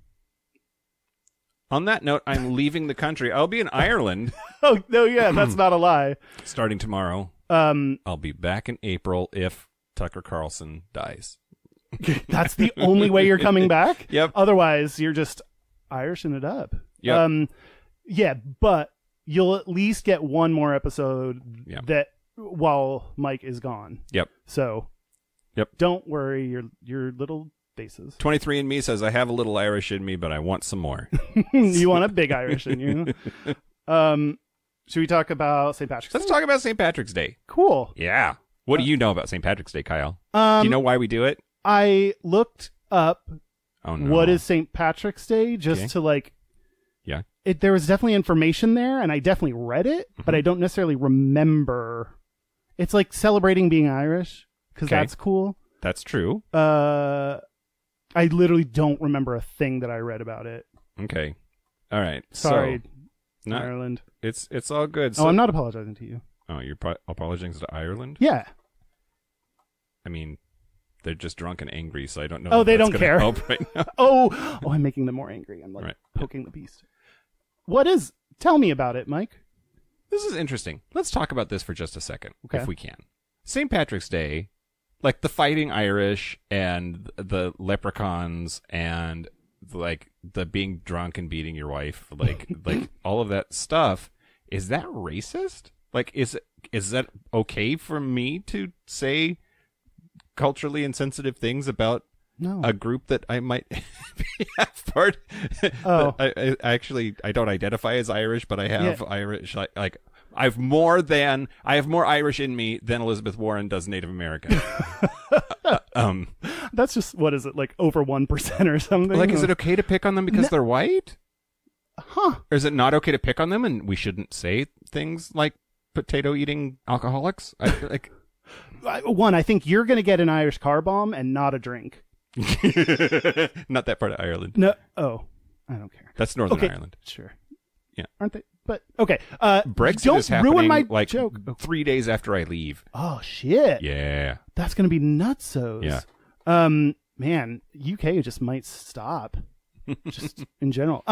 [SPEAKER 2] On that note, I'm leaving the country. I'll be in Ireland.
[SPEAKER 3] Oh, no, yeah, that's not a lie.
[SPEAKER 2] Starting tomorrow. I'll be back in April if Tucker Carlson dies.
[SPEAKER 3] That's the only way you're coming back?
[SPEAKER 2] Yep.
[SPEAKER 3] Otherwise, you're just Irishing it up.
[SPEAKER 2] Yep.
[SPEAKER 3] Yeah, but you'll at least get one more episode that while Mike is gone.
[SPEAKER 2] Yep.
[SPEAKER 3] So don't worry your little faces.
[SPEAKER 2] 23andMe says, "I have a little Irish in me, but I want some more."
[SPEAKER 3] You want a big Irish in you. Should we talk about St. Patrick's Day?
[SPEAKER 2] Let's talk about St. Patrick's Day.
[SPEAKER 3] Cool.
[SPEAKER 2] Yeah. What do you know about St. Patrick's Day, Kyle? Do you know why we do it?
[SPEAKER 3] I looked up what is St. Patrick's Day just to like...
[SPEAKER 2] Yeah.
[SPEAKER 3] There was definitely information there, and I definitely read it, but I don't necessarily remember. It's like celebrating being Irish, because that's cool.
[SPEAKER 2] That's true.
[SPEAKER 3] I literally don't remember a thing that I read about it.
[SPEAKER 2] Okay. All right.
[SPEAKER 3] Sorry,
[SPEAKER 2] so,
[SPEAKER 3] Ireland.
[SPEAKER 2] It's all good. So,
[SPEAKER 3] I'm not apologizing to you.
[SPEAKER 2] Oh, you're apologizing to Ireland?
[SPEAKER 3] Yeah.
[SPEAKER 2] I mean, they're just drunk and angry, so I don't know.
[SPEAKER 3] Oh,
[SPEAKER 2] if
[SPEAKER 3] they
[SPEAKER 2] that's
[SPEAKER 3] don't
[SPEAKER 2] gonna
[SPEAKER 3] care.
[SPEAKER 2] help right now.
[SPEAKER 3] Oh, I'm making them more angry. I'm like poking the beast. Tell me about it, Mike.
[SPEAKER 2] This is interesting. Let's talk about this for just a second,
[SPEAKER 3] okay,
[SPEAKER 2] if we can. St. Patrick's Day, like the Fighting Irish and the leprechauns and like the being drunk and beating your wife, like all of that stuff. Is that racist? Like, is that okay for me to say culturally insensitive things about a group that I might be part?
[SPEAKER 3] Oh,
[SPEAKER 2] I actually don't identify as Irish, but I have Irish. Like I have more Irish in me than Elizabeth Warren does Native American.
[SPEAKER 3] That's just, what is it, like over 1% or something?
[SPEAKER 2] Like, is it okay to pick on them because they're white?
[SPEAKER 3] Huh?
[SPEAKER 2] Or is it not okay to pick on them, and we shouldn't say things like potato-eating alcoholics? I
[SPEAKER 3] think you're going to get an Irish car bomb and not a drink.
[SPEAKER 2] Not that part of Ireland.
[SPEAKER 3] No. Oh. I don't care.
[SPEAKER 2] That's Northern
[SPEAKER 3] Okay,
[SPEAKER 2] Ireland.
[SPEAKER 3] sure.
[SPEAKER 2] Yeah.
[SPEAKER 3] Aren't they? But okay.
[SPEAKER 2] Brexit
[SPEAKER 3] don't
[SPEAKER 2] is happening
[SPEAKER 3] ruin my
[SPEAKER 2] like
[SPEAKER 3] joke.
[SPEAKER 2] 3 days after I leave.
[SPEAKER 3] Oh shit.
[SPEAKER 2] Yeah.
[SPEAKER 3] That's gonna be nutsos.
[SPEAKER 2] Yeah.
[SPEAKER 3] Man, UK just might stop. Just in general.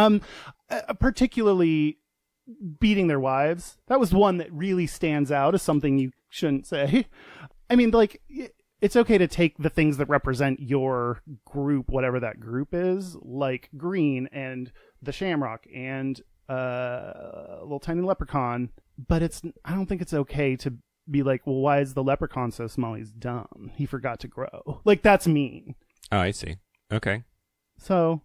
[SPEAKER 3] Particularly beating their wives. That was one that really stands out as something you shouldn't say. I mean, like, it's okay to take the things that represent your group, whatever that group is, like Green and the Shamrock and Little Tiny Leprechaun, but I don't think it's okay to be like, well, why is the leprechaun so small? He's dumb. He forgot to grow. Like, that's mean.
[SPEAKER 2] Oh, I see. Okay.
[SPEAKER 3] So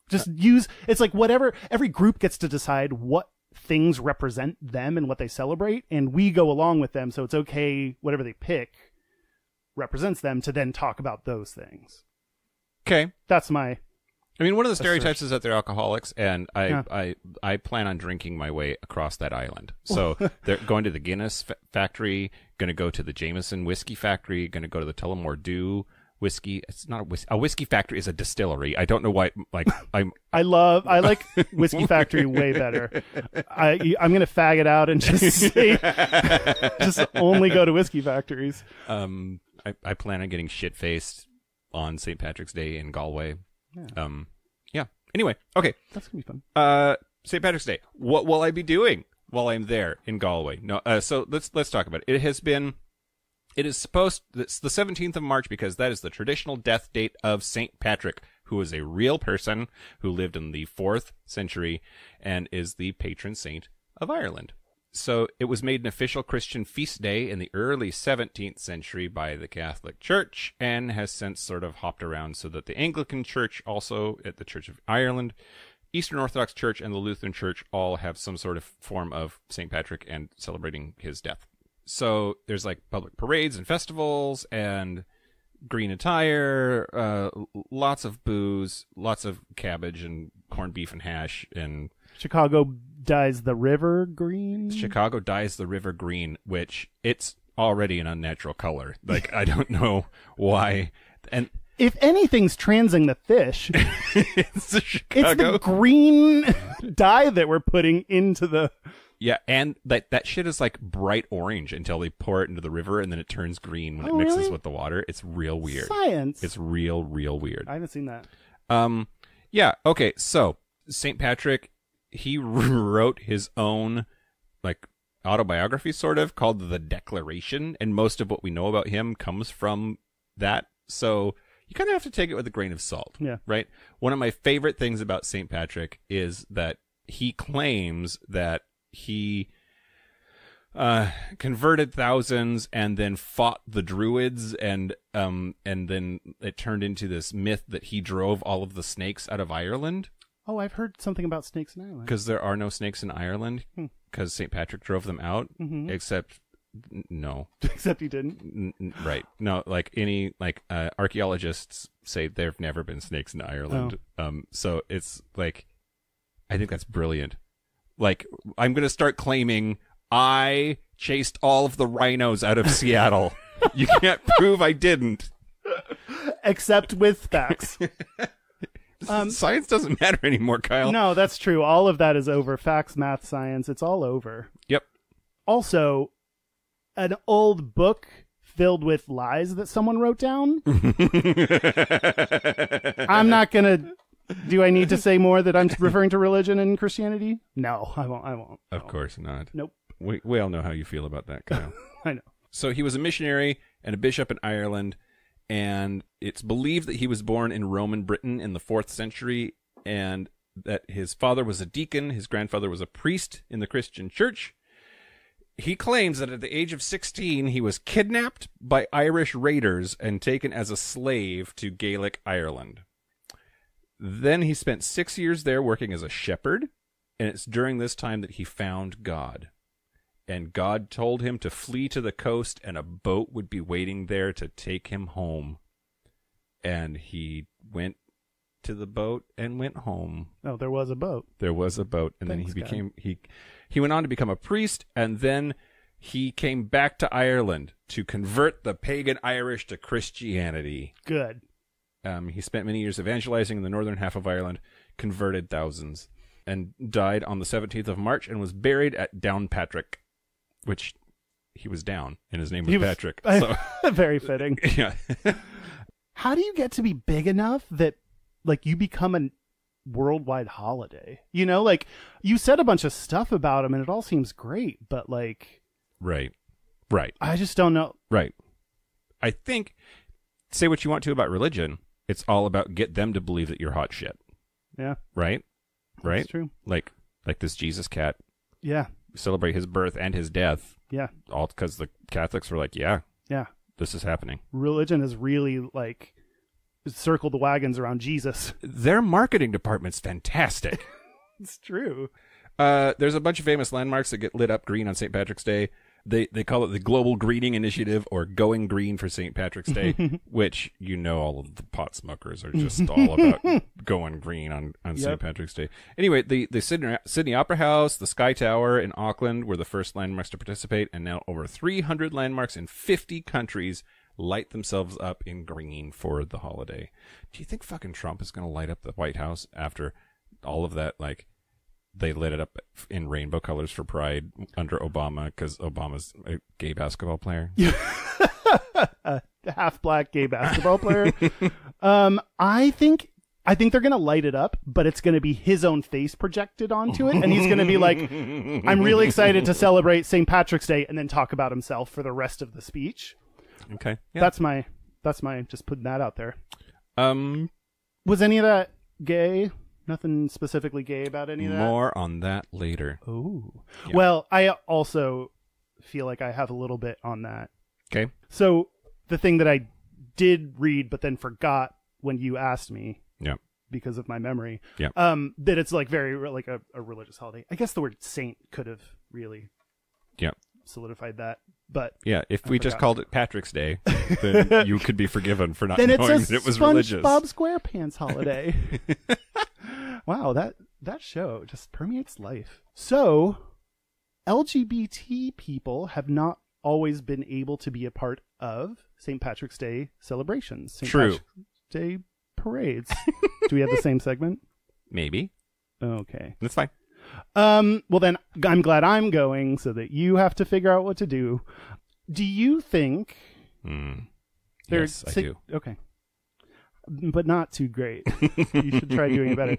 [SPEAKER 3] just it's like whatever, every group gets to decide what things represent them and what they celebrate, and we go along with them, so it's okay, whatever they pick represents them, to then talk about those things.
[SPEAKER 2] Okay.
[SPEAKER 3] That's my...
[SPEAKER 2] I mean, one of the stereotypes is that they're alcoholics, and I plan on drinking my way across that island. So they're going to the Guinness factory, going to go to the Jameson whiskey factory, going to go to the Tullamore Dew whiskey. It's not a whiskey factory is a distillery. I don't know why. Like
[SPEAKER 3] I like Whiskey Factory way better. I'm gonna fag it out and just say, just only go to whiskey factories.
[SPEAKER 2] I plan on getting shit faced on St. Patrick's Day in Galway.
[SPEAKER 3] Yeah.
[SPEAKER 2] Yeah. Anyway, okay.
[SPEAKER 3] That's gonna be fun.
[SPEAKER 2] St. Patrick's Day. What will I be doing while I'm there in Galway? No. So let's talk about it. It's the 17th of March because that is the traditional death date of St. Patrick, who is a real person who lived in the 4th century and is the patron saint of Ireland. So it was made an official Christian feast day in the early 17th century by the Catholic Church and has since sort of hopped around so that the Anglican Church also, at the Church of Ireland, Eastern Orthodox Church, and the Lutheran Church all have some sort of form of St. Patrick and celebrating his death. So there's like public parades and festivals and green attire, lots of booze, lots of cabbage and corned beef and hash. And
[SPEAKER 3] Chicago dyes the river green.
[SPEAKER 2] Chicago dyes the river green, which it's already an unnatural color. Like, I don't know why. And
[SPEAKER 3] if anything's transing the fish,
[SPEAKER 2] it's the
[SPEAKER 3] green dye that we're putting into the...
[SPEAKER 2] Yeah, and that shit is like bright orange until they pour it into the river, and then it turns green when it mixes
[SPEAKER 3] really?
[SPEAKER 2] with the water. It's real weird.
[SPEAKER 3] Science.
[SPEAKER 2] It's real weird.
[SPEAKER 3] I haven't seen that.
[SPEAKER 2] Yeah, okay, so St. Patrick, he wrote his own like autobiography sort of called The Declaration, and most of what we know about him comes from that. So you kind of have to take it with a grain of salt.
[SPEAKER 3] Yeah.
[SPEAKER 2] Right? One of my favorite things about St. Patrick is that he claims that he converted thousands and then fought the Druids, and then it turned into this myth that he drove all of the snakes out of Ireland.
[SPEAKER 3] Oh, I've heard something about snakes in Ireland.
[SPEAKER 2] Because there are no snakes in Ireland, because St. Patrick drove them out, except no.
[SPEAKER 3] Except he didn't.
[SPEAKER 2] Right. No, like any archaeologists say there've never been snakes in Ireland. So it's like, I think that's brilliant. Like, I'm going to start claiming I chased all of the rhinos out of Seattle. You can't prove I didn't.
[SPEAKER 3] Except with facts.
[SPEAKER 2] Science doesn't matter anymore, Kyle.
[SPEAKER 3] No, that's true. All of that is over. Facts, math, science. It's all over.
[SPEAKER 2] Yep.
[SPEAKER 3] Also, an old book filled with lies that someone wrote down. I'm not going to... Do I need to say more that I'm referring to religion and Christianity? No, I won't.
[SPEAKER 2] Of course not.
[SPEAKER 3] Nope.
[SPEAKER 2] We all know how you feel about that, Kyle.
[SPEAKER 3] I know.
[SPEAKER 2] So he was a missionary and a bishop in Ireland, and it's believed that he was born in Roman Britain in the 4th century, and that his father was a deacon, his grandfather was a priest in the Christian church. He claims that at the age of 16, he was kidnapped by Irish raiders and taken as a slave to Gaelic Ireland. Then he spent 6 years there working as a shepherd, and it's during this time that he found God. And God told him to flee to the coast, and a boat would be waiting there to take him home. And he went to the boat and went home.
[SPEAKER 3] Oh, there was a boat.
[SPEAKER 2] There was a boat, and
[SPEAKER 3] Thanks,
[SPEAKER 2] then he went on to become a priest, and then he came back to Ireland to convert the pagan Irish to Christianity.
[SPEAKER 3] Good.
[SPEAKER 2] He spent many years evangelizing in the northern half of Ireland, converted thousands, and died on the 17th of March and was buried at Downpatrick, which he was down, and his name was Patrick. So.
[SPEAKER 3] Very fitting.
[SPEAKER 2] Yeah.
[SPEAKER 3] How do you get to be big enough that like you become a worldwide holiday? You know, like you said a bunch of stuff about him and it all seems great, but like
[SPEAKER 2] Right.
[SPEAKER 3] I just don't know.
[SPEAKER 2] Right. I think, say what you want to about religion, it's all about get them to believe that you're hot shit.
[SPEAKER 3] Yeah.
[SPEAKER 2] Right? Right?
[SPEAKER 3] That's true.
[SPEAKER 2] Like this Jesus cat.
[SPEAKER 3] Yeah.
[SPEAKER 2] Celebrate his birth and his death.
[SPEAKER 3] Yeah.
[SPEAKER 2] All because the Catholics were like, yeah,
[SPEAKER 3] Yeah.
[SPEAKER 2] this is happening.
[SPEAKER 3] Religion has really like circled the wagons around Jesus.
[SPEAKER 2] Their marketing department's fantastic.
[SPEAKER 3] It's true.
[SPEAKER 2] There's a bunch of famous landmarks that get lit up green on St. Patrick's Day. They call it the Global Greening Initiative or Going Green for St. Patrick's Day, which all of the pot smokers are just all about going green on St. Patrick's Day. Anyway, the Sydney Opera House, the Sky Tower in Auckland were the first landmarks to participate, and now over 300 landmarks in 50 countries light themselves up in green for the holiday. Do you think fucking Trump is going to light up the White House after all of that, like, they lit it up in rainbow colors for Pride under Obama because Obama's a gay basketball player?
[SPEAKER 3] A half black gay basketball player. I think they're gonna light it up, but it's gonna be his own face projected onto it, and he's gonna be like, "I'm really excited to celebrate St. Patrick's Day," and then talk about himself for the rest of the speech.
[SPEAKER 2] Okay, yeah.
[SPEAKER 3] That's my just putting that out there.
[SPEAKER 2] Was
[SPEAKER 3] any of that gay? Nothing specifically gay about any of that?
[SPEAKER 2] More on that later.
[SPEAKER 3] Oh.
[SPEAKER 2] Yeah.
[SPEAKER 3] Well, I also feel like I have a little bit on that.
[SPEAKER 2] Okay.
[SPEAKER 3] So the thing that I did read but then forgot when you asked me,
[SPEAKER 2] yeah,
[SPEAKER 3] because of my memory,
[SPEAKER 2] yeah,
[SPEAKER 3] that it's like very like a religious holiday. I guess the word saint could have really solidified that. But
[SPEAKER 2] yeah, if we just called it Patrick's Day, then you could be forgiven for not knowing that it was religious.
[SPEAKER 3] Bob SquarePants holiday. Wow, that show just permeates life. So, LGBT people have not always been able to be a part of St. Patrick's Day celebrations.
[SPEAKER 2] True.
[SPEAKER 3] Patrick's Day parades. Do we have the same segment?
[SPEAKER 2] Maybe.
[SPEAKER 3] Okay.
[SPEAKER 2] That's fine.
[SPEAKER 3] Well, then I'm glad I'm going so that you have to figure out what to do. Do you think...
[SPEAKER 2] Yes, I do.
[SPEAKER 3] Okay. But not too great. You should try doing it better.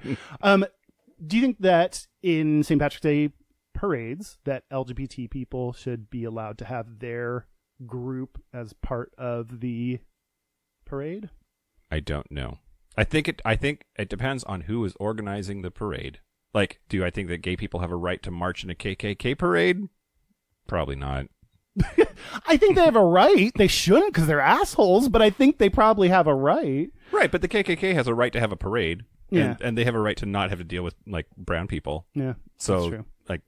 [SPEAKER 3] Do you think that in St. Patrick's Day parades that LGBT people should be allowed to have their group as part of the parade?
[SPEAKER 2] I don't know. I think it depends on who is organizing the parade. Like, do I think that gay people have a right to march in a KKK parade? Probably not.
[SPEAKER 3] I think they have a right. They shouldn't because they're assholes, but I think they probably have a right.
[SPEAKER 2] Right, but the KKK has a right to have a parade.
[SPEAKER 3] Yeah.
[SPEAKER 2] And they have a right to not have to deal with, like, brown people.
[SPEAKER 3] Yeah,
[SPEAKER 2] so,
[SPEAKER 3] that's true.
[SPEAKER 2] Like,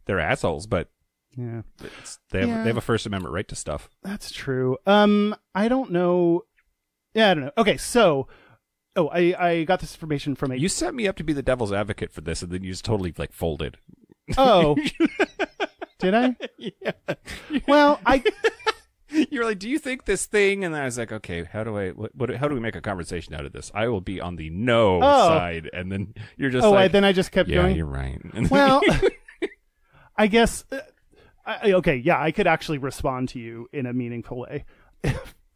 [SPEAKER 2] they're assholes, but
[SPEAKER 3] yeah,
[SPEAKER 2] they have a First Amendment right to stuff.
[SPEAKER 3] That's true. I don't know. Yeah, I don't know. Okay, so... Oh, I got this information from
[SPEAKER 2] You set me up to be the devil's advocate for this, and then you just totally, like, folded.
[SPEAKER 3] Oh. Did I?
[SPEAKER 2] Yeah.
[SPEAKER 3] Well,
[SPEAKER 2] You're like, do you think this thing? And then I was like, okay, how do we make a conversation out of this? I will be on the no side. And then you're just
[SPEAKER 3] then I just kept going.
[SPEAKER 2] Yeah, you're right.
[SPEAKER 3] Well, I guess, okay, yeah, I could actually respond to you in a meaningful way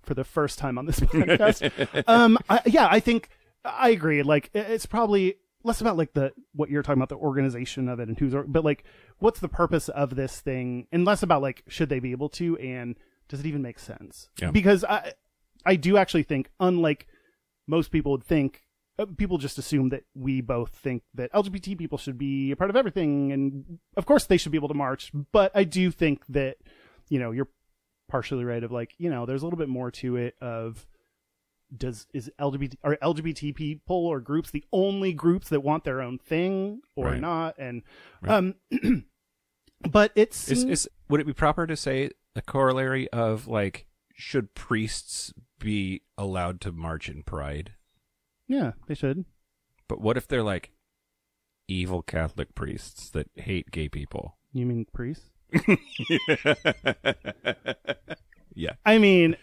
[SPEAKER 3] for the first time on this podcast. I think I agree. Like, it's probably less about like what you're talking about, the organization of it and but like, what's the purpose of this thing, and less about like, should they be able to, and does it even make sense?
[SPEAKER 2] Yeah.
[SPEAKER 3] Because I do actually think, unlike most people would think, people just assume that we both think that LGBT people should be a part of everything, and of course they should be able to march. But I do think that, you're partially right of like, there's a little bit more to it of, are LGBT people or groups the only groups that want their own thing or
[SPEAKER 2] right.
[SPEAKER 3] not? And
[SPEAKER 2] right.
[SPEAKER 3] But
[SPEAKER 2] would it be proper to say the corollary of like, should priests be allowed to march in Pride?
[SPEAKER 3] Yeah, they should.
[SPEAKER 2] But what if they're like evil Catholic priests that hate gay people?
[SPEAKER 3] You mean priests?
[SPEAKER 2] Yeah.
[SPEAKER 3] I mean,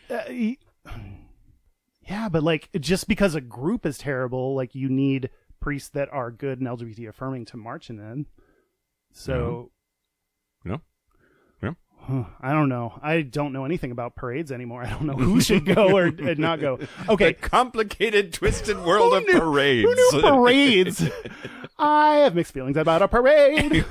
[SPEAKER 3] Yeah, but like just because a group is terrible, like you need priests that are good and LGBT affirming to march in them. So,
[SPEAKER 2] No.
[SPEAKER 3] I don't know. I don't know anything about parades anymore. I don't know who should go or not go. Okay.
[SPEAKER 2] The complicated, twisted world of parades.
[SPEAKER 3] Who knew parades? I have mixed feelings about a parade.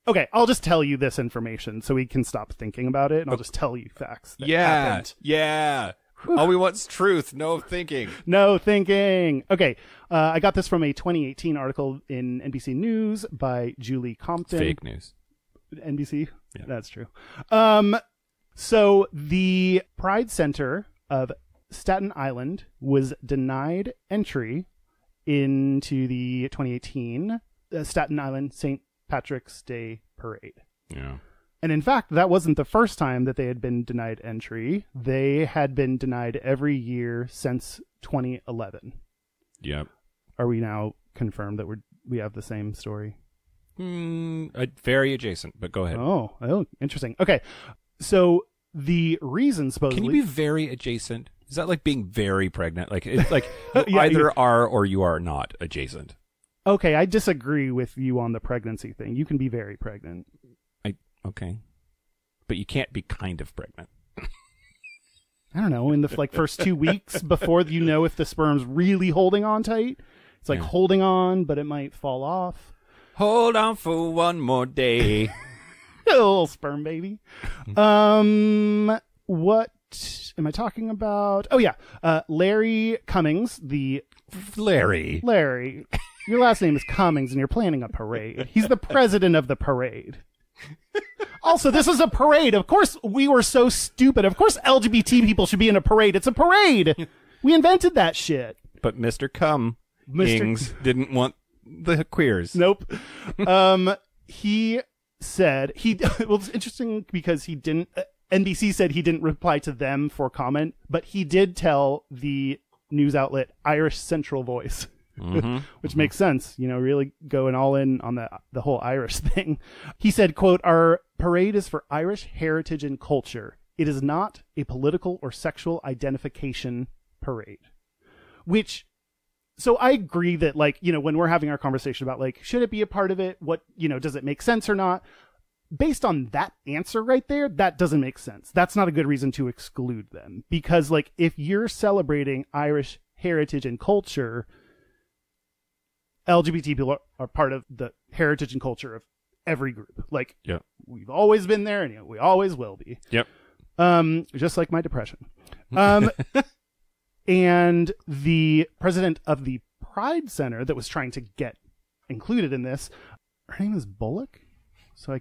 [SPEAKER 3] Okay, I'll just tell you this information so we can stop thinking about it, and I'll just tell you facts that happened.
[SPEAKER 2] Yeah. All we want is truth, no thinking.
[SPEAKER 3] No thinking. Okay, I got this from a 2018 article in NBC News by Julie Compton.
[SPEAKER 2] Fake news.
[SPEAKER 3] NBC?
[SPEAKER 2] Yeah.
[SPEAKER 3] That's true. So the Pride Center of Staten Island was denied entry into the 2018 Staten Island St. Patrick's Day Parade.
[SPEAKER 2] Yeah.
[SPEAKER 3] And in fact, that wasn't the first time that they had been denied entry. They had been denied every year since 2011.
[SPEAKER 2] Yep.
[SPEAKER 3] Are we now confirmed that we have the same story?
[SPEAKER 2] Very adjacent, but go ahead.
[SPEAKER 3] Oh, interesting. Okay. So the reason supposedly...
[SPEAKER 2] Can you be very adjacent? Is that like being very pregnant? Like it's like you
[SPEAKER 3] Yeah,
[SPEAKER 2] either are or you are not adjacent.
[SPEAKER 3] Okay, I disagree with you on the pregnancy thing. You can be very pregnant.
[SPEAKER 2] Okay. But you can't be kind of pregnant.
[SPEAKER 3] I don't know, in the first 2 weeks before you know if the sperm's really holding on tight. It's like holding on, but it might fall off.
[SPEAKER 2] Hold on for one more day.
[SPEAKER 3] A little sperm baby. What am I talking about? Oh yeah, Larry Cummings,
[SPEAKER 2] Larry.
[SPEAKER 3] Your last name is Cummings, and you're planning a parade. He's the president of the parade. Also, this is a parade. Of course, we were so stupid. Of course, LGBT people should be in a parade. It's a parade. We invented that shit.
[SPEAKER 2] But Mr. Cummings didn't want the queers.
[SPEAKER 3] Nope. He said well, it's interesting because he didn't. NBC said he didn't reply to them for comment, but he did tell the news outlet Irish Central Voice. Which makes sense, really going all in on the whole Irish thing. He said, quote, "Our parade is for Irish heritage and culture. It is not a political or sexual identification parade." So I agree that, when we're having our conversation about, should it be a part of it? What, does it make sense or not? Based on that answer right there, that doesn't make sense. That's not a good reason to exclude them. Because, if you're celebrating Irish heritage and culture, LGBT people are part of the heritage and culture of every group. We've always been there, and we always will be.
[SPEAKER 2] Yep.
[SPEAKER 3] Just like my depression. And the president of the Pride Center that was trying to get included in this, her name is Bullock. So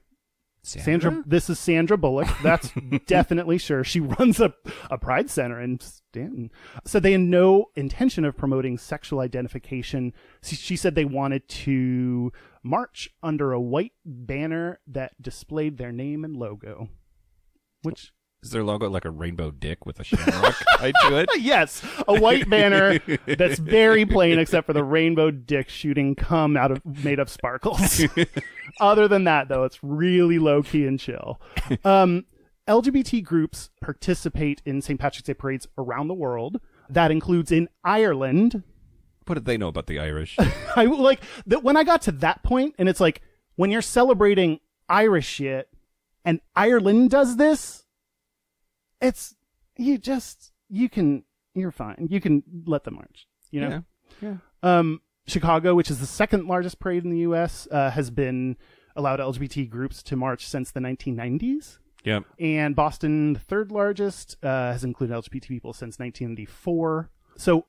[SPEAKER 3] Sandra. This is Sandra Bullock. That's definitely sure. She runs a Pride Center in Stanton. So they had no intention of promoting sexual identification. She said they wanted to march under a white banner that displayed their name and logo. Which...
[SPEAKER 2] Is their logo like a rainbow dick with a shamrock tied to it?
[SPEAKER 3] Yes, a white banner that's very plain except for the rainbow dick shooting cum made of sparkles. Other than that, though, it's really low-key and chill. LGBT groups participate in St. Patrick's Day parades around the world. That includes in Ireland.
[SPEAKER 2] What did they know about the Irish?
[SPEAKER 3] When I got to that point, and it's like, when you're celebrating Irish shit, and Ireland does this, you're fine. You can let them march, Yeah. Chicago, which is the second largest parade in the U.S., has been allowed LGBT groups to march since the 1990s.
[SPEAKER 2] Yep.
[SPEAKER 3] And Boston, the third largest, has included LGBT people since 1994. So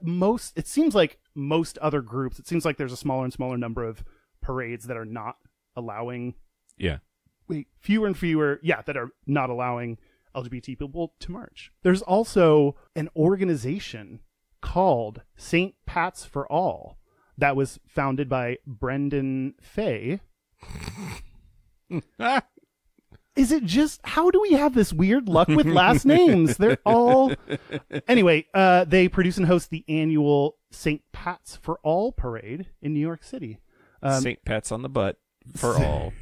[SPEAKER 3] it seems like most other groups, it seems like there's a smaller and smaller number of parades that are not allowing.
[SPEAKER 2] Yeah.
[SPEAKER 3] Fewer and fewer, that are not allowing LGBT people to march. There's also an organization called St. Pat's for All that was founded by Brendan Fay. Is it just, how do we have this weird luck with last names? They're all... Anyway, they produce and host the annual St. Pat's for All parade in New York City.
[SPEAKER 2] St. Pat's on the butt for all.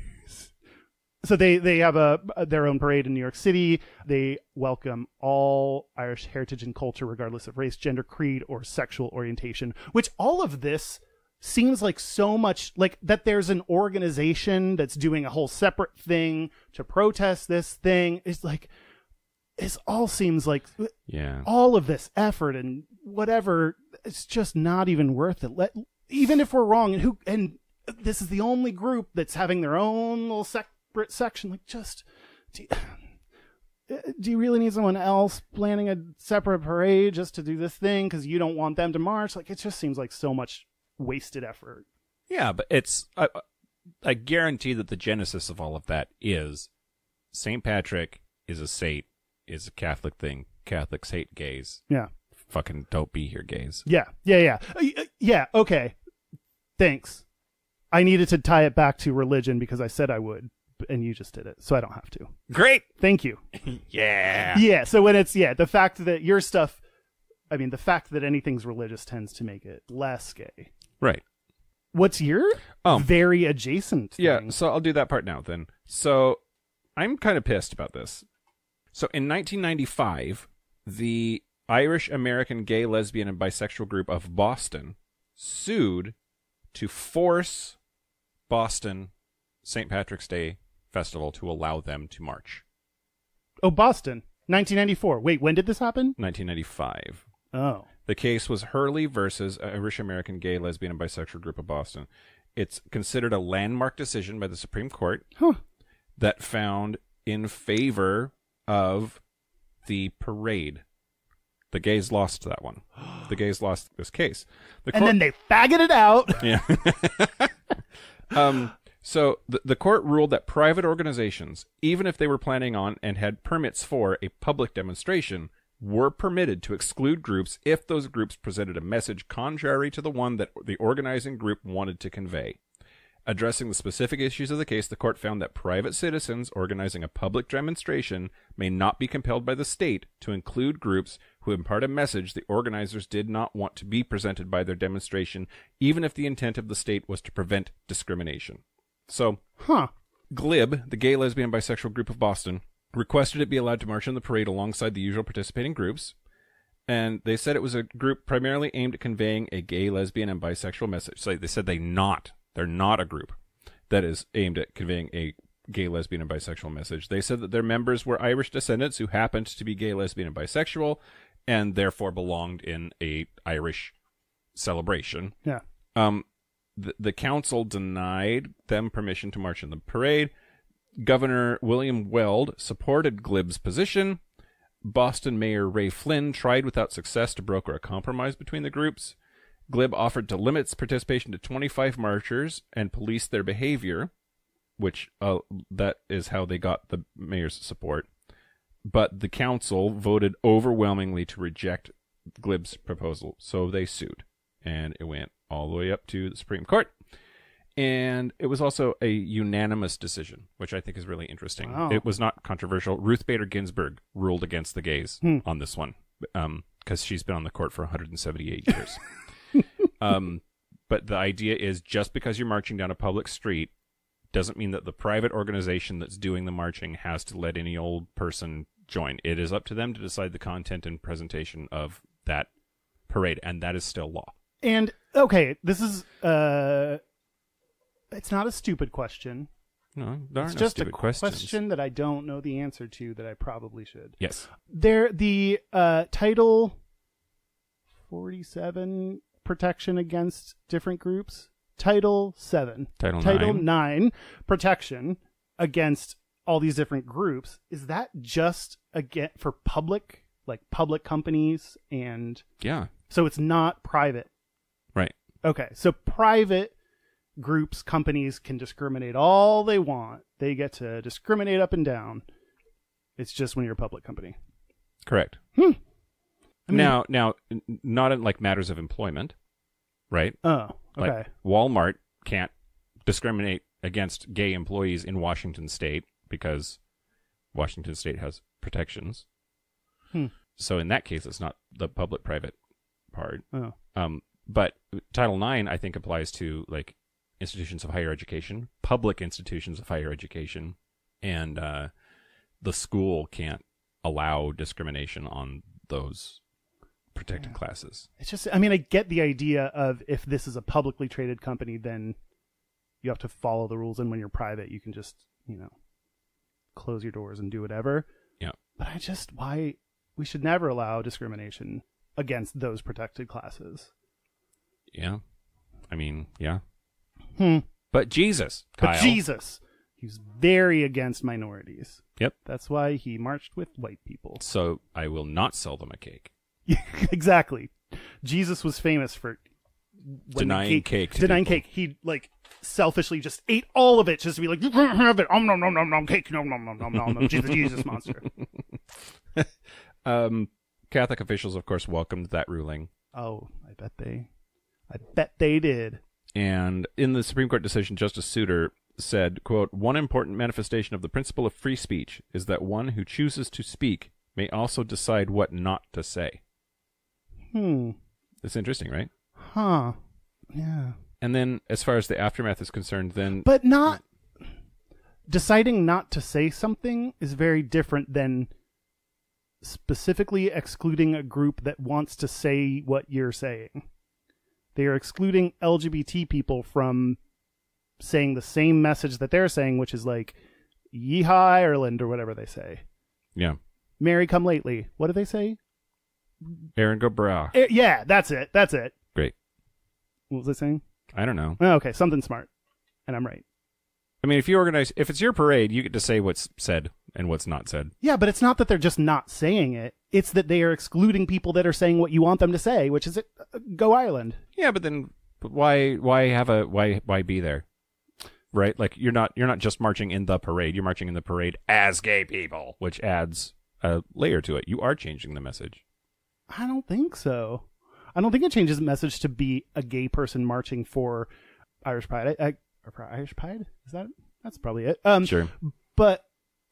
[SPEAKER 3] So they have their own parade in New York City. They welcome all Irish heritage and culture, regardless of race, gender, creed, or sexual orientation. Which all of this seems like so much like that. There's an organization that's doing a whole separate thing to protest this thing. It's like it all seems like all of this effort and whatever. It's just not even worth it. Even if we're wrong, and this is the only group that's having their own little separate section. Like, just do you really need someone else planning a separate parade just to do this thing because you don't want them to march? Like, it just seems like so much wasted effort.
[SPEAKER 2] Yeah, but it's I guarantee that the genesis of all of that is St. Patrick is a saint, is a Catholic thing. Catholics hate gays.
[SPEAKER 3] Yeah.
[SPEAKER 2] Fucking don't be here, gays.
[SPEAKER 3] Yeah. Okay. Thanks. I needed to tie it back to religion because I said I would, and you just did it, so I don't have to.
[SPEAKER 2] Great.
[SPEAKER 3] Thank you.
[SPEAKER 2] Yeah.
[SPEAKER 3] Yeah, so when it's, the fact that your stuff, the fact that anything's religious tends to make it less gay.
[SPEAKER 2] Right.
[SPEAKER 3] What's your very adjacent thing?
[SPEAKER 2] Yeah, so I'll do that part now then. So I'm kind of pissed about this. So in 1995, the Irish American Gay, Lesbian, and Bisexual Group of Boston sued to force Boston St. Patrick's Day Festival to allow them to march.
[SPEAKER 3] Oh, Boston, 1994. Wait, when did this happen?
[SPEAKER 2] 1995.
[SPEAKER 3] Oh.
[SPEAKER 2] The case was Hurley versus Irish American Gay, Lesbian, and Bisexual Group of Boston. It's considered a landmark decision by the Supreme Court that found in favor of the parade. The gays lost that one. The gays lost this case.
[SPEAKER 3] And then they faggot it out.
[SPEAKER 2] Yeah. So the court ruled that private organizations, even if they were planning on and had permits for a public demonstration, were permitted to exclude groups if those groups presented a message contrary to the one that the organizing group wanted to convey. Addressing the specific issues of the case, the court found that private citizens organizing a public demonstration may not be compelled by the state to include groups who impart a message the organizers did not want to be presented by their demonstration, even if the intent of the state was to prevent discrimination. So, GLIB, the Gay, Lesbian, Bisexual Group of Boston, requested it be allowed to march in the parade alongside the usual participating groups, and they said it was a group primarily aimed at conveying a gay, lesbian, and bisexual message. So they said they're not a group that is aimed at conveying a gay, lesbian, and bisexual message. They said that their members were Irish descendants who happened to be gay, lesbian, and bisexual, and therefore belonged in a Irish celebration.
[SPEAKER 3] Yeah.
[SPEAKER 2] The council denied them permission to march in the parade. Governor William Weld supported GLIB's position. Boston Mayor Ray Flynn tried without success to broker a compromise between the groups. GLIB offered to limit its participation to 25 marchers and police their behavior, which that is how they got the mayor's support. But the council voted overwhelmingly to reject GLIB's proposal, so they sued. And it went all the way up to the Supreme Court. And it was also a unanimous decision, which I think is really interesting.
[SPEAKER 3] Wow.
[SPEAKER 2] It was not controversial. Ruth Bader Ginsburg ruled against the gays on this one, because she's been on the court for 178 years. But the idea is just because you're marching down a public street doesn't mean that the private organization that's doing the marching has to let any old person join. It is up to them to decide the content and presentation of that parade, and that is still law.
[SPEAKER 3] And, okay, this is... it's not a stupid question.
[SPEAKER 2] No, there are
[SPEAKER 3] it's
[SPEAKER 2] no
[SPEAKER 3] just
[SPEAKER 2] stupid
[SPEAKER 3] a
[SPEAKER 2] questions.
[SPEAKER 3] question that I don't know the answer to that I probably should.
[SPEAKER 2] Yes.
[SPEAKER 3] The Title 47 protection against different groups. Title 7.
[SPEAKER 2] Title
[SPEAKER 3] 9 protection against all these different groups. Is that just again for public, like public companies and...
[SPEAKER 2] Yeah.
[SPEAKER 3] So it's not private.
[SPEAKER 2] Right.
[SPEAKER 3] Okay. So private groups, companies can discriminate all they want. They get to discriminate up and down. It's just when you're a public company.
[SPEAKER 2] Correct. Now, not in like matters of employment, right?
[SPEAKER 3] Oh, okay.
[SPEAKER 2] Like Walmart can't discriminate against gay employees in Washington State because Washington State has protections. So in that case, it's not the public-private part.
[SPEAKER 3] Oh.
[SPEAKER 2] But Title IX, I think, applies to like institutions of higher education, public institutions of higher education, and the school can't allow discrimination on those protected classes.
[SPEAKER 3] It's just, I mean, I get the idea of if this is a publicly traded company, then you have to follow the rules, and when you're private, you can just, close your doors and do whatever.
[SPEAKER 2] Yeah.
[SPEAKER 3] But why we should never allow discrimination against those protected classes.
[SPEAKER 2] Yeah. I mean, yeah.
[SPEAKER 3] Hmm.
[SPEAKER 2] But Jesus, Kyle.
[SPEAKER 3] But Jesus, he was very against minorities.
[SPEAKER 2] Yep.
[SPEAKER 3] That's why he marched with white people.
[SPEAKER 2] So I will not sell them a cake.
[SPEAKER 3] Exactly. Jesus was famous for
[SPEAKER 2] Denying cake.
[SPEAKER 3] Denying cake. He selfishly just ate all of it just to be like, you can't have it. Nom nom nom nom nom cake. Nom nom nom nom nom. Jesus monster.
[SPEAKER 2] Catholic officials, of course, welcomed that ruling.
[SPEAKER 3] Oh, I bet they did.
[SPEAKER 2] And in the Supreme Court decision, Justice Souter said, quote, "One important manifestation of the principle of free speech is that one who chooses to speak may also decide what not to say." That's interesting, right?
[SPEAKER 3] Huh. Yeah.
[SPEAKER 2] And then as far as the aftermath is concerned, then...
[SPEAKER 3] But not... Deciding not to say something is very different than specifically excluding a group that wants to say what you're saying. They are excluding LGBT people from saying the same message that they're saying, which is like, Yeehaw Ireland, or whatever they say.
[SPEAKER 2] Yeah.
[SPEAKER 3] Mary come lately. What do they say?
[SPEAKER 2] Aaron go bra.
[SPEAKER 3] Yeah, that's it.
[SPEAKER 2] Great.
[SPEAKER 3] What was I saying?
[SPEAKER 2] I don't know.
[SPEAKER 3] Oh, okay, something smart. And I'm right.
[SPEAKER 2] I mean, if it's your parade, you get to say what's said and what's not said.
[SPEAKER 3] Yeah, but it's not that they're just not saying it. It's that they are excluding people that are saying what you want them to say, which is go Ireland.
[SPEAKER 2] Yeah, but then why be there? Right? Like you're not just marching in the parade. You're marching in the parade as gay people, which adds a layer to it. You are changing the message.
[SPEAKER 3] I don't think so. I don't think it changes the message to be a gay person marching for Irish Pride. Or for Irish Pride? That's probably it.
[SPEAKER 2] Sure.
[SPEAKER 3] But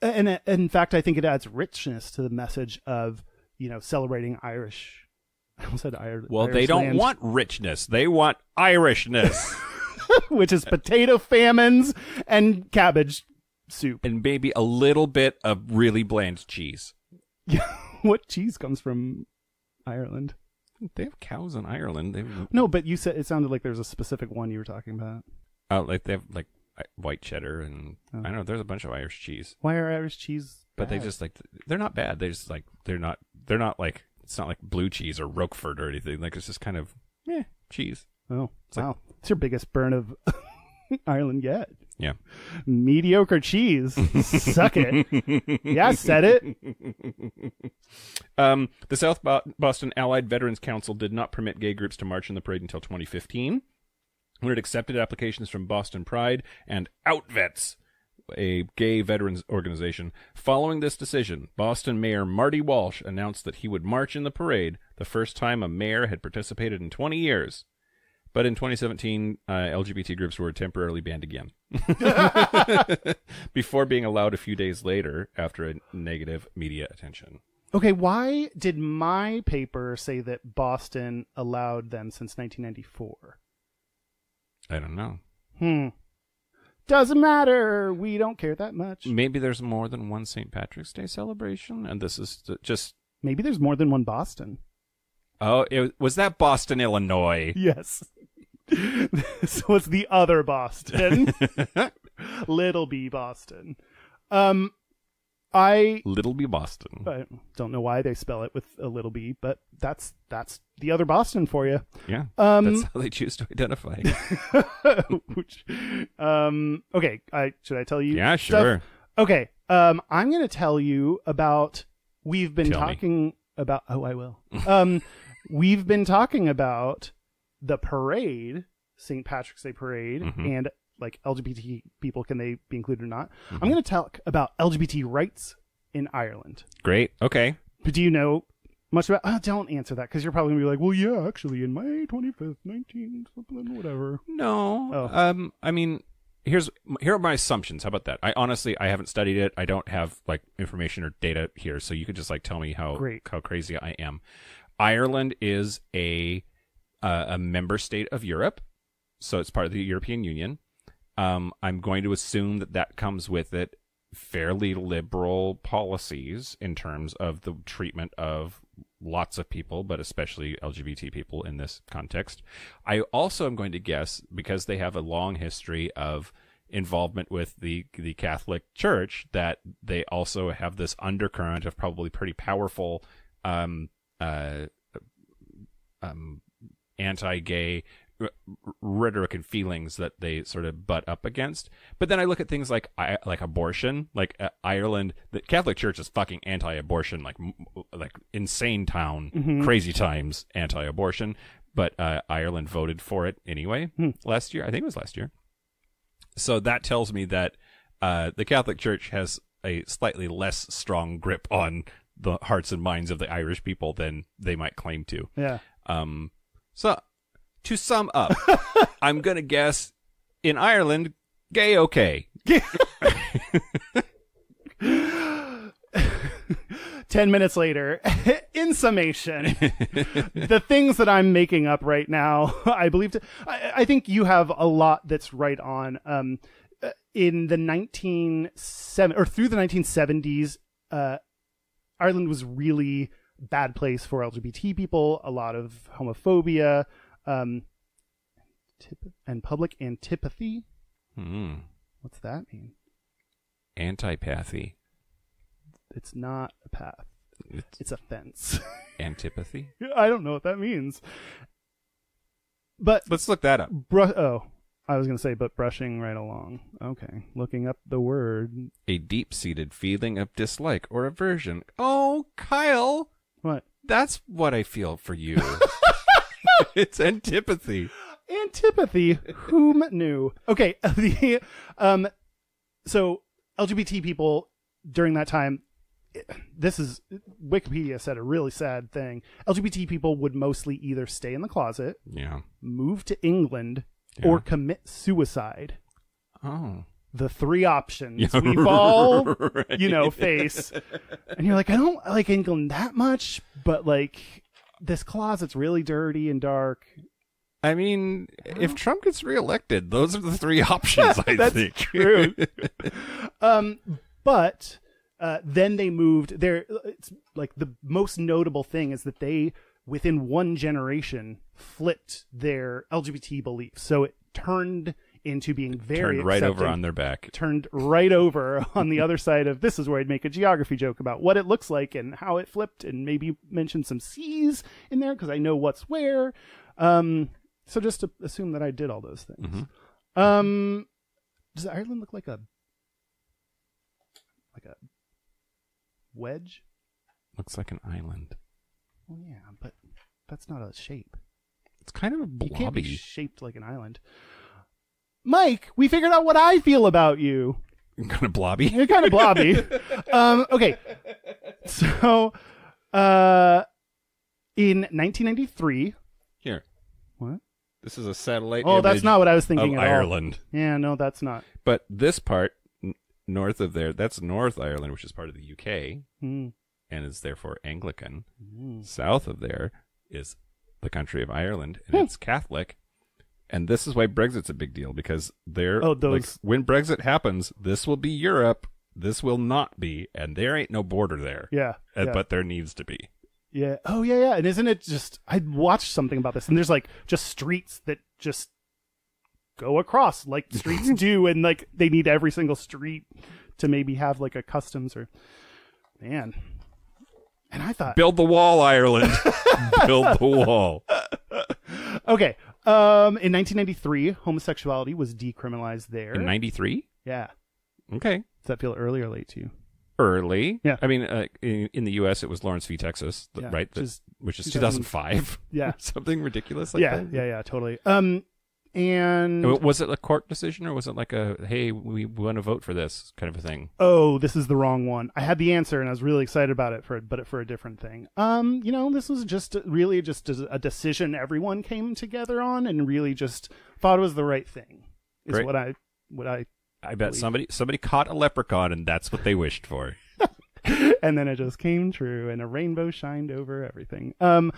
[SPEAKER 3] and in fact, I think it adds richness to the message of celebrating Irish. I almost said Ireland.
[SPEAKER 2] Well, they don't want richness; they want Irishness,
[SPEAKER 3] which is potato famines and cabbage soup,
[SPEAKER 2] and maybe a little bit of really bland cheese.
[SPEAKER 3] Yeah, what cheese comes from Ireland?
[SPEAKER 2] They have cows in Ireland.
[SPEAKER 3] No, but you said it sounded like there's a specific one you were talking about.
[SPEAKER 2] Oh, like they have like white cheddar and I don't know. There's a bunch of Irish cheese.
[SPEAKER 3] Why are Irish cheese
[SPEAKER 2] But
[SPEAKER 3] bad?
[SPEAKER 2] they just they're not bad. They just they're not like it's not like blue cheese or Roquefort or anything. Like it's just kind of cheese.
[SPEAKER 3] Oh,
[SPEAKER 2] It's
[SPEAKER 3] wow! It's your biggest burn of Ireland yet.
[SPEAKER 2] Yeah.
[SPEAKER 3] Mediocre cheese. Suck it. Yeah, I said it.
[SPEAKER 2] The South Boston Allied Veterans Council did not permit gay groups to march in the parade until 2015, when it accepted applications from Boston Pride and OutVets, a gay veterans organization. Following this decision, Boston Mayor Marty Walsh announced that he would march in the parade, the first time a mayor had participated in 20 years. But in 2017, LGBT groups were temporarily banned again, before being allowed a few days later after a negative media attention.
[SPEAKER 3] Okay, why did my paper say that Boston allowed them since 1994?
[SPEAKER 2] I don't know.
[SPEAKER 3] Doesn't matter. We don't care that much.
[SPEAKER 2] Maybe there's more than one St. Patrick's Day celebration, and this is just...
[SPEAKER 3] Maybe there's more than one Boston.
[SPEAKER 2] Oh, was that Boston, Illinois?
[SPEAKER 3] Yes. So it's the other Boston. Little B Boston.
[SPEAKER 2] Little B Boston.
[SPEAKER 3] I don't know why they spell it with a little b, but that's the other Boston for you.
[SPEAKER 2] Yeah, that's how they choose to identify.
[SPEAKER 3] Okay, should I tell you?
[SPEAKER 2] Yeah,
[SPEAKER 3] stuff?
[SPEAKER 2] sure.
[SPEAKER 3] Okay, I'm going to tell you about. We've been
[SPEAKER 2] Tell me.
[SPEAKER 3] talking about. Oh, I will. We've been talking about the parade, St. Patrick's Day parade, and like LGBT people, can they be included or not? I'm going to talk about LGBT rights in Ireland.
[SPEAKER 2] Great. Okay.
[SPEAKER 3] But do you know much about? Oh, don't answer that because you're probably going to be like, well, yeah, actually, in May 25th, 19 something, whatever.
[SPEAKER 2] No.
[SPEAKER 3] Oh.
[SPEAKER 2] I mean, here are my assumptions. How about that? I haven't studied it. I don't have like information or data here, so you could just like tell me how crazy I am. Ireland is a member state of Europe, so it's part of the European Union. I'm going to assume that comes with it fairly liberal policies in terms of the treatment of lots of people, but especially LGBT people in this context. I also am going to guess, because they have a long history of involvement with the Catholic Church, that they also have this undercurrent of probably pretty powerful anti-gay rhetoric and feelings that they sort of butt up against. But then I look at things like abortion, like Ireland. The Catholic Church is fucking anti-abortion, like insane town, crazy times anti-abortion. But Ireland voted for it anyway last year. I think it was last year. So that tells me that the Catholic Church has a slightly less strong grip on the hearts and minds of the Irish people than they might claim to.
[SPEAKER 3] Yeah.
[SPEAKER 2] So to sum up, I'm going to guess in Ireland, gay okay.
[SPEAKER 3] 10 minutes later, in summation, the things that I'm making up right now, I believe, I think you have a lot that's right on. In the through the 1970s, Ireland was really bad place for LGBT people, a lot of homophobia, and public antipathy. What's that mean?
[SPEAKER 2] Antipathy.
[SPEAKER 3] It's not a path. It's a fence.
[SPEAKER 2] Antipathy?
[SPEAKER 3] I don't know what that means. But
[SPEAKER 2] let's look that up.
[SPEAKER 3] I was going to say, but brushing right along. Okay. Looking up the word.
[SPEAKER 2] A deep-seated feeling of dislike or aversion. Oh, Kyle.
[SPEAKER 3] What?
[SPEAKER 2] That's what I feel for you. It's antipathy.
[SPEAKER 3] Antipathy. Whom knew? Okay. So LGBT people during that time, this is, Wikipedia said a really sad thing. LGBT people would mostly either stay in the closet, move to England, or commit suicide.
[SPEAKER 2] Oh.
[SPEAKER 3] The three options we've all, face. And you're like, I don't like England that much, but like this closet's really dirty and dark.
[SPEAKER 2] I mean, if Trump gets reelected, those are the three options, I
[SPEAKER 3] That's
[SPEAKER 2] think.
[SPEAKER 3] True. But then they moved there. It's like the most notable thing is that they, within one generation, flipped their LGBT beliefs. So it turned into being very
[SPEAKER 2] turned right
[SPEAKER 3] accepting,
[SPEAKER 2] over on their back.
[SPEAKER 3] Turned right over on the other side of, this is where I'd make a geography joke about what it looks like and how it flipped, and maybe mention some C's in there because I know what's where. So just to assume that I did all those things. Does Ireland look like a wedge?
[SPEAKER 2] Looks like an island.
[SPEAKER 3] Well, yeah, but that's not a shape.
[SPEAKER 2] It's kind of a
[SPEAKER 3] You can't be
[SPEAKER 2] blobby.
[SPEAKER 3] shaped like an island. Mike, we figured out what I feel about you.
[SPEAKER 2] Kind of blobby.
[SPEAKER 3] You're kind of blobby. Okay. So, in 1993.
[SPEAKER 2] Here.
[SPEAKER 3] What?
[SPEAKER 2] This is a satellite
[SPEAKER 3] Oh,
[SPEAKER 2] image
[SPEAKER 3] that's not what I was thinking
[SPEAKER 2] of
[SPEAKER 3] at all.
[SPEAKER 2] Ireland.
[SPEAKER 3] Yeah, no, that's not.
[SPEAKER 2] But this part, north of there, that's North Ireland, which is part of the UK, and is therefore Anglican. South of there is the country of Ireland, and it's Catholic. And this is why Brexit's a big deal, because when Brexit happens, this will be Europe, this will not be, and there ain't no border there.
[SPEAKER 3] Yeah.
[SPEAKER 2] But there needs to be.
[SPEAKER 3] Yeah. Oh, yeah. And isn't it just, I watched something about this, and there's like just streets that just go across like streets do, and like they need every single street to maybe have like a customs or, man. And I thought,
[SPEAKER 2] build the wall, Ireland. Build the wall.
[SPEAKER 3] Okay. In 1993, homosexuality was decriminalized there.
[SPEAKER 2] In 93?
[SPEAKER 3] Yeah.
[SPEAKER 2] Okay.
[SPEAKER 3] Does that feel early or late to you?
[SPEAKER 2] Early.
[SPEAKER 3] Yeah.
[SPEAKER 2] I mean, in the U.S., it was Lawrence v. Texas, right? Which is 2005.
[SPEAKER 3] Yeah.
[SPEAKER 2] Something ridiculous like that.
[SPEAKER 3] Yeah, totally. And
[SPEAKER 2] was it a court decision, or was it like a, hey, we want to vote for this kind of a thing?
[SPEAKER 3] Oh, this is the wrong one. I had the answer and I was really excited about it but for a different thing. This was just really just a decision everyone came together on and really just thought it was the right thing. Is
[SPEAKER 2] Great.
[SPEAKER 3] what I
[SPEAKER 2] bet
[SPEAKER 3] believe.
[SPEAKER 2] somebody caught a leprechaun and that's what they wished for.
[SPEAKER 3] And then it just came true and a rainbow shined over everything. I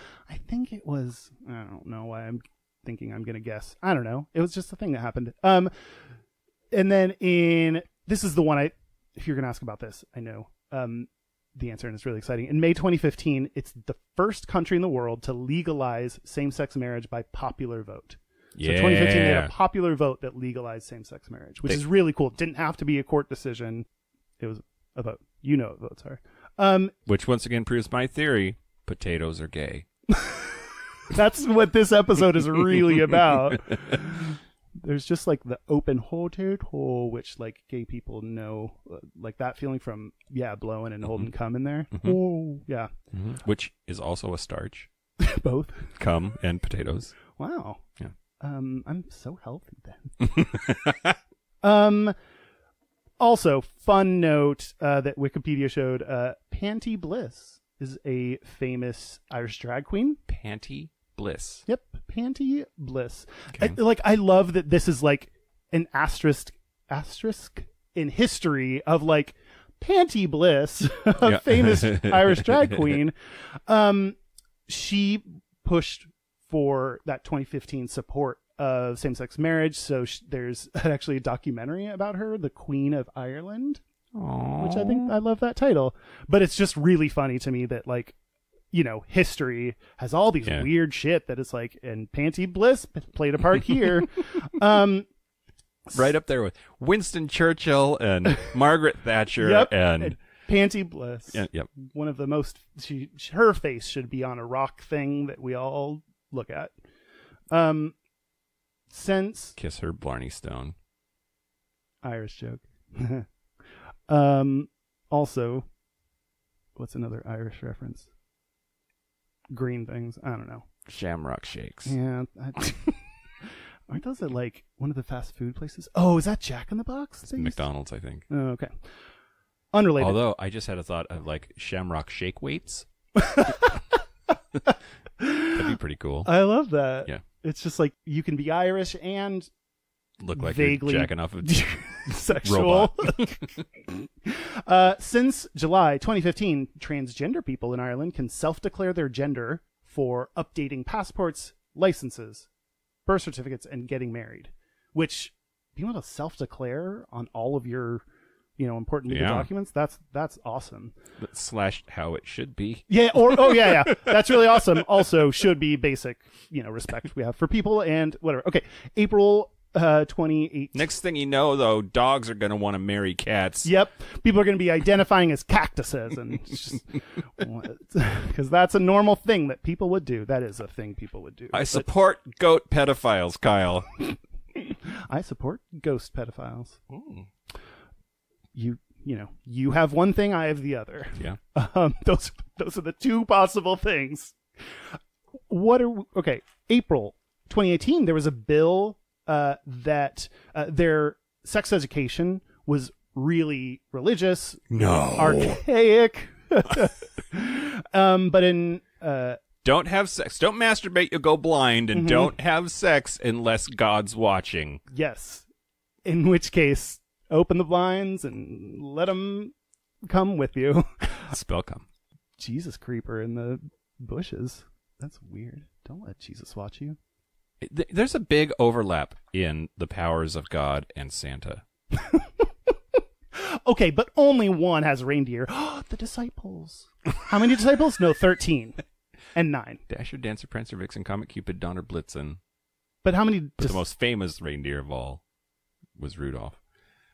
[SPEAKER 3] think it was, I don't know why I'm thinking I'm going to guess. I don't know. It was just a thing that happened. And then this is the one if you're going to ask about this, I know the answer, and it's really exciting. In May 2015, it's the first country in the world to legalize same-sex marriage by popular vote. So 2015, they had a popular vote that legalized same-sex marriage, which is really cool. It didn't have to be a court decision. It was a vote. You know what votes are.
[SPEAKER 2] Which once again proves my theory: potatoes are gay.
[SPEAKER 3] That's what this episode is really about. There's just like the open potato, which like gay people know, like that feeling from blowing and holding cum in there. Oh yeah,
[SPEAKER 2] which is also a starch.
[SPEAKER 3] Both
[SPEAKER 2] cum and potatoes.
[SPEAKER 3] Wow.
[SPEAKER 2] Yeah.
[SPEAKER 3] I'm so healthy then. Also, fun note that Wikipedia showed: Panty Bliss is a famous Irish drag queen.
[SPEAKER 2] Panty Bliss.
[SPEAKER 3] Yep, Panty Bliss.
[SPEAKER 2] Okay.
[SPEAKER 3] I love that this is like an asterisk in history of like Panty Bliss, a famous Irish drag queen. She pushed for that 2015 support of same-sex marriage. So there's actually a documentary about her, The Queen of Ireland.
[SPEAKER 2] Aww.
[SPEAKER 3] Which I love that title. But it's just really funny to me that like, you know, history has all these weird shit that it's like, and Panty Bliss played a part here.
[SPEAKER 2] Right up there with Winston Churchill and Margaret Thatcher and
[SPEAKER 3] Panty Bliss.
[SPEAKER 2] Yep.
[SPEAKER 3] One of the most, her face should be on a rock thing that we all look at. Since
[SPEAKER 2] Kiss her, Blarney Stone.
[SPEAKER 3] Irish joke. Also, what's another Irish reference? Green things. I don't know.
[SPEAKER 2] Shamrock Shakes.
[SPEAKER 3] Yeah. Aren't those at like one of the fast food places? Oh, is that Jack in the Box?
[SPEAKER 2] It's McDonald's, I think.
[SPEAKER 3] Oh, okay. Unrelated.
[SPEAKER 2] Although I just had a thought of like Shamrock Shake weights. That'd be pretty cool.
[SPEAKER 3] I love that.
[SPEAKER 2] Yeah.
[SPEAKER 3] It's just like you can be Irish and
[SPEAKER 2] look like
[SPEAKER 3] vaguely
[SPEAKER 2] you're jacking off a
[SPEAKER 3] sexual. Since July 2015, transgender people in Ireland can self-declare their gender for updating passports, licenses, birth certificates, and getting married. Which, being able to self-declare on all of your, you know, important legal documents, that's awesome.
[SPEAKER 2] Slash how it should be.
[SPEAKER 3] Yeah, or yeah. That's really awesome. Also should be basic, you know, respect we have for people and whatever. Okay, April 2018.
[SPEAKER 2] Next thing you know, though, dogs are going to want to marry cats.
[SPEAKER 3] Yep. People are going to be identifying as cactuses, and because that's a normal thing that people would do. That is a thing people would do.
[SPEAKER 2] I support goat pedophiles, Kyle.
[SPEAKER 3] I support ghost pedophiles.
[SPEAKER 2] Ooh.
[SPEAKER 3] You know, you have one thing, I have the other.
[SPEAKER 2] Yeah.
[SPEAKER 3] Those are the two possible things. Okay, April 2018, there was a bill that their sex education was really religious, archaic. But in
[SPEAKER 2] don't have sex, don't masturbate, you'll go blind, and don't have sex unless God's watching.
[SPEAKER 3] Yes, in which case, open the blinds and let them come with you.
[SPEAKER 2] Spell come.
[SPEAKER 3] Jesus creeper in the bushes. That's weird. Don't let Jesus watch you.
[SPEAKER 2] There's a big overlap in the powers of God and Santa.
[SPEAKER 3] Okay, but only one has reindeer. The disciples. How many disciples? No, 13. And 9.
[SPEAKER 2] Dasher, Dancer, Prancer, Vixen, Comet, Cupid, Donner, Blitzen.
[SPEAKER 3] But how many...
[SPEAKER 2] But the most famous reindeer of all was Rudolph.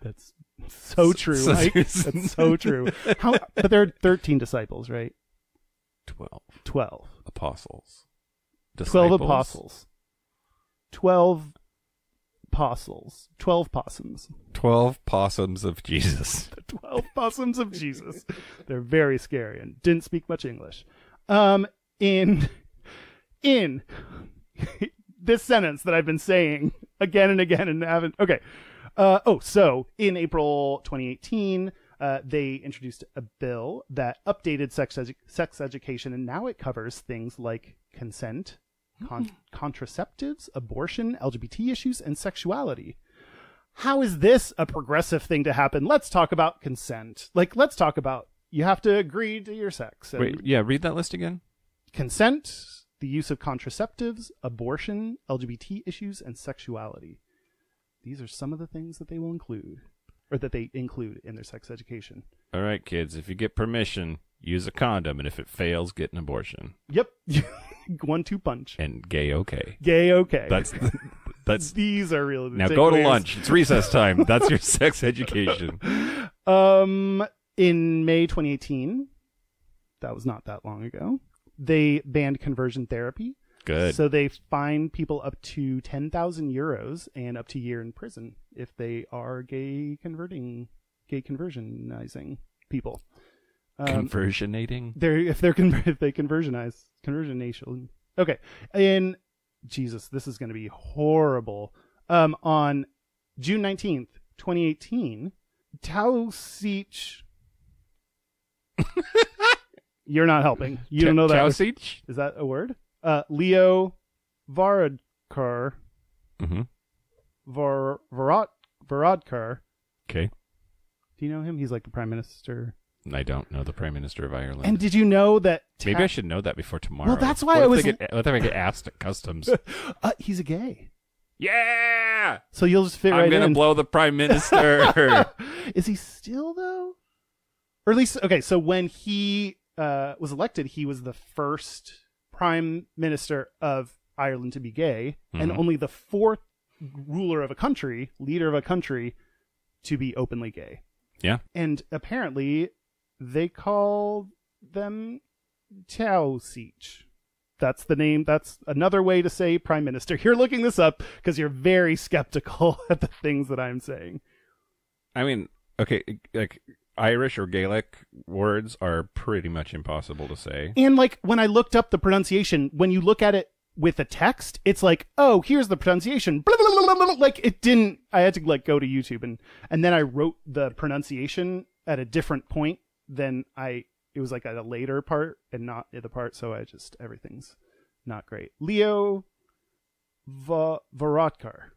[SPEAKER 3] That's so true, Mike. That's so true. But there are 13 disciples, right? 12.
[SPEAKER 2] Apostles.
[SPEAKER 3] 12 apostles. 12 apostles. 12 possums.
[SPEAKER 2] 12 possums of Jesus.
[SPEAKER 3] The 12 possums of Jesus. They're very scary and didn't speak much English. In this sentence that I've been saying again and again and haven't... Okay. So in April 2018, they introduced a bill that updated sex education, and now it covers things like consent, contraceptives, abortion, LGBT issues, and sexuality. How is this a progressive thing to happen? Let's talk about consent. Let's talk about you have to agree to your sex.
[SPEAKER 2] Wait, read that list again.
[SPEAKER 3] Consent, the use of contraceptives, abortion, LGBT issues, and sexuality. These are some of the things that they will include. or that they include in their sex education.
[SPEAKER 2] All right, kids, if you get permission, use a condom, and if it fails, get an abortion.
[SPEAKER 3] Yep. 1-2 punch.
[SPEAKER 2] And gay okay.
[SPEAKER 3] Gay okay.
[SPEAKER 2] That's
[SPEAKER 3] These are really the
[SPEAKER 2] now go to
[SPEAKER 3] takeaways.
[SPEAKER 2] lunch. It's recess time. That's your sex education.
[SPEAKER 3] In May 2018, that was not that long ago, they banned conversion therapy.
[SPEAKER 2] Good.
[SPEAKER 3] So they fine people up to 10,000 euros and up to a year in prison if they are gay conversionizing people.
[SPEAKER 2] Conversionating?
[SPEAKER 3] If they conversionation. Okay. And Jesus, this is going to be horrible. On June 19th, 2018, Tausich. You're not helping. You don't know that.
[SPEAKER 2] Tausich?
[SPEAKER 3] Is that a word? Leo Varadkar.
[SPEAKER 2] Mm-hmm.
[SPEAKER 3] Varadkar.
[SPEAKER 2] Okay.
[SPEAKER 3] Do you know him? He's like the prime minister.
[SPEAKER 2] I don't know the Prime Minister of Ireland.
[SPEAKER 3] And did you know that...
[SPEAKER 2] Maybe I should know that before tomorrow.
[SPEAKER 3] Well, that's why
[SPEAKER 2] what if I get asked at customs?
[SPEAKER 3] He's a gay.
[SPEAKER 2] Yeah!
[SPEAKER 3] So you'll just fit right in.
[SPEAKER 2] I'm going to blow the Prime Minister.
[SPEAKER 3] Is he still, though? Or at least... Okay, so when he was elected, he was the first Prime Minister of Ireland to be gay, and only the fourth leader of a country, to be openly gay.
[SPEAKER 2] Yeah.
[SPEAKER 3] And apparently... they call them Tausich. That's the name. That's another way to say prime minister. You're looking this up because you're very skeptical at the things that I'm saying.
[SPEAKER 2] I mean, okay, like Irish or Gaelic words are pretty much impossible to say.
[SPEAKER 3] And like when I looked up the pronunciation, when you look at it with the text, it's like, oh, here's the pronunciation. Blah, blah, blah, blah, blah. Like it didn't. I had to like go to YouTube and then I wrote the pronunciation at a different point. Then it was like at a later part and not at the part, so everything's not great. Leo Varadkar.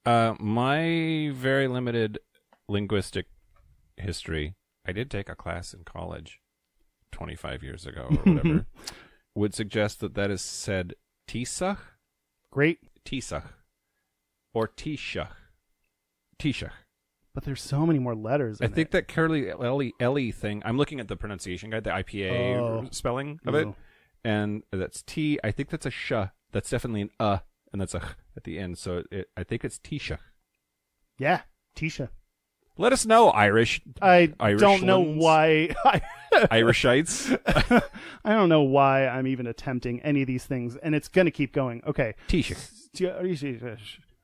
[SPEAKER 2] My very limited linguistic history, I did take a class in college 25 years ago or whatever, would suggest that is said Tisach.
[SPEAKER 3] Great.
[SPEAKER 2] Tisach. Or Tishach. Tishach.
[SPEAKER 3] But there's so many more letters.
[SPEAKER 2] I think that Curly Ellie thing. I'm looking at the pronunciation guide, the IPA spelling of it, and that's T. I think that's a sh. That's definitely an and that's a ch at the end. So I think it's Tisha.
[SPEAKER 3] Yeah, Tisha.
[SPEAKER 2] Let us know, Irish.
[SPEAKER 3] I don't know why.
[SPEAKER 2] Irishites.
[SPEAKER 3] I don't know why I'm even attempting any of these things, and it's gonna keep going. Okay,
[SPEAKER 2] Tisha.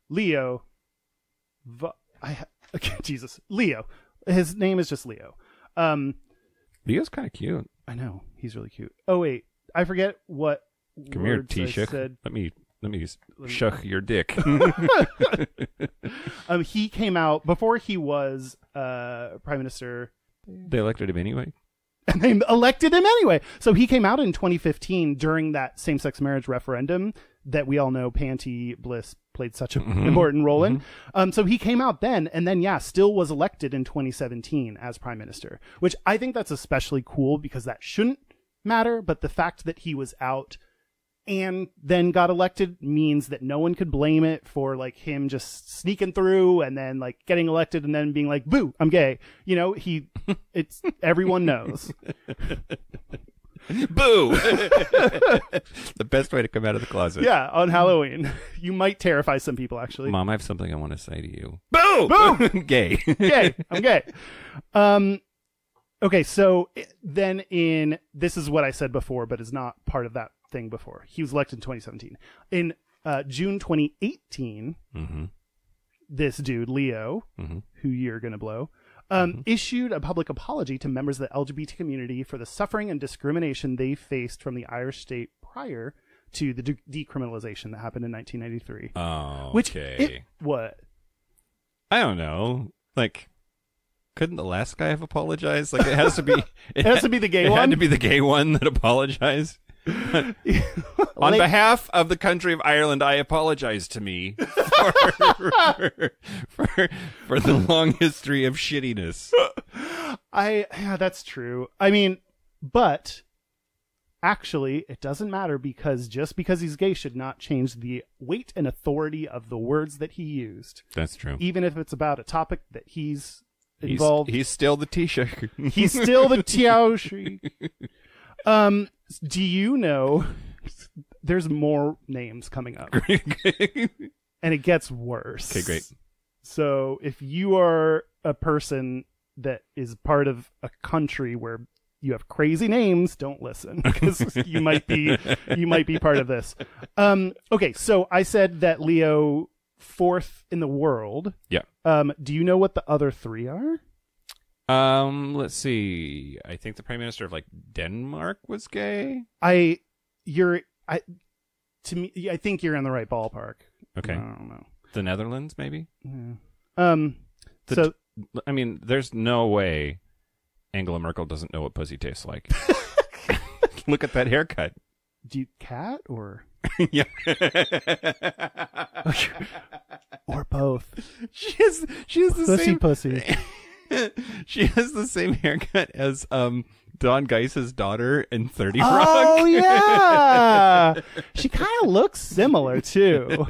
[SPEAKER 3] Leo. Okay, Jesus. Leo. His name is just Leo.
[SPEAKER 2] Leo's kind of cute.
[SPEAKER 3] I know. He's really cute. Oh, wait. I forget what
[SPEAKER 2] Come here,
[SPEAKER 3] words I
[SPEAKER 2] T-Shuk.
[SPEAKER 3] said.
[SPEAKER 2] Let me shuck your dick.
[SPEAKER 3] He came out before he was prime minister.
[SPEAKER 2] They elected him anyway.
[SPEAKER 3] And they elected him anyway. So he came out in 2015 during that same-sex marriage referendum that we all know Panty Bliss played such an important role in. So he came out then, and then, still was elected in 2017 as prime minister, which I think that's especially cool because that shouldn't matter. But the fact that he was out and then got elected means that no one could blame it for like him just sneaking through and then like getting elected and then being like, boo, I'm gay. You know, it's everyone knows.
[SPEAKER 2] Boo! The best way to come out of the closet.
[SPEAKER 3] Yeah, on Halloween. You might terrify some people, actually.
[SPEAKER 2] Mom, I have something I want to say to you. Boo!
[SPEAKER 3] Boo!
[SPEAKER 2] Gay.
[SPEAKER 3] Gay. I'm gay. Okay, so then this is what I said before, but is not part of that thing before. He was elected in 2017. In June 2018, this dude, Leo, who you're going to blow, issued a public apology to members of the LGBT community for the suffering and discrimination they faced from the Irish state prior to the decriminalization that happened in 1993.
[SPEAKER 2] Oh,
[SPEAKER 3] What?
[SPEAKER 2] I don't know. Like, couldn't the last guy have apologized? Like, it has to be.
[SPEAKER 3] It has to be the gay one?
[SPEAKER 2] It had to be the gay one that apologized. On behalf of the country of Ireland, I apologize to me for the long history of shittiness.
[SPEAKER 3] Yeah, that's true. I mean, but actually, it doesn't matter because just because he's gay should not change the weight and authority of the words that he used.
[SPEAKER 2] That's true.
[SPEAKER 3] Even if it's about a topic that he's involved.
[SPEAKER 2] He's still the T-shirt.
[SPEAKER 3] He's still the Tiaoshi. Do you know there's more names coming up? And it gets worse.
[SPEAKER 2] Okay, great.
[SPEAKER 3] So if you are a person that is part of a country where you have crazy names, don't listen because you might be part of this. Okay, so I said that Leo fourth in the world.
[SPEAKER 2] Yeah.
[SPEAKER 3] Do you know what the other three are?
[SPEAKER 2] Let's see. I think the Prime Minister of like Denmark was gay.
[SPEAKER 3] I think you're in the right ballpark.
[SPEAKER 2] Okay.
[SPEAKER 3] I don't know.
[SPEAKER 2] The Netherlands, maybe?
[SPEAKER 3] Yeah.
[SPEAKER 2] I mean, there's no way Angela Merkel doesn't know what pussy tastes like. Look at that haircut.
[SPEAKER 3] Do you cat or
[SPEAKER 2] Yeah.
[SPEAKER 3] or both?
[SPEAKER 2] She has the
[SPEAKER 3] Pussy
[SPEAKER 2] same
[SPEAKER 3] pussy.
[SPEAKER 2] She has the same haircut as Don Geis's daughter in 30 Rock.
[SPEAKER 3] Oh yeah. She kind of looks similar too.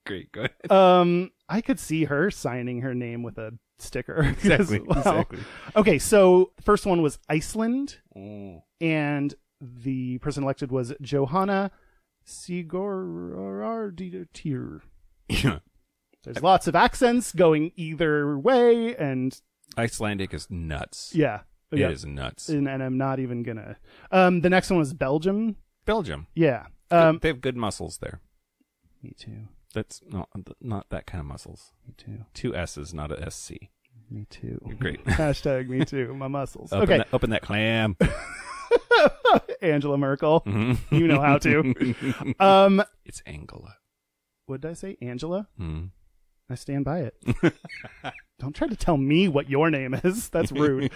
[SPEAKER 2] Great, go ahead.
[SPEAKER 3] I could see her signing her name with a sticker.
[SPEAKER 2] Exactly.
[SPEAKER 3] as well.
[SPEAKER 2] Exactly.
[SPEAKER 3] Okay, so first one was Iceland,
[SPEAKER 2] Mm.
[SPEAKER 3] and the person elected was Johanna Sigurðardóttir.
[SPEAKER 2] Yeah.
[SPEAKER 3] There's lots of accents going either way, and
[SPEAKER 2] Icelandic is nuts.
[SPEAKER 3] yeah.
[SPEAKER 2] It
[SPEAKER 3] Yeah.
[SPEAKER 2] is nuts.
[SPEAKER 3] And I'm not even gonna. The next one was Belgium.
[SPEAKER 2] Belgium.
[SPEAKER 3] Yeah.
[SPEAKER 2] They have good muscles there.
[SPEAKER 3] Me too.
[SPEAKER 2] That's not that kind of muscles.
[SPEAKER 3] Me too.
[SPEAKER 2] 2 S's, not a SC.
[SPEAKER 3] Me too.
[SPEAKER 2] Great.
[SPEAKER 3] Hashtag me too. My muscles.
[SPEAKER 2] Open
[SPEAKER 3] Okay.
[SPEAKER 2] open that clam.
[SPEAKER 3] Angela Merkel.
[SPEAKER 2] Mhm.
[SPEAKER 3] You know how to.
[SPEAKER 2] It's Angela.
[SPEAKER 3] What did I say? Angela?
[SPEAKER 2] Mm.
[SPEAKER 3] I stand by it. Don't try to tell me what your name is. That's rude.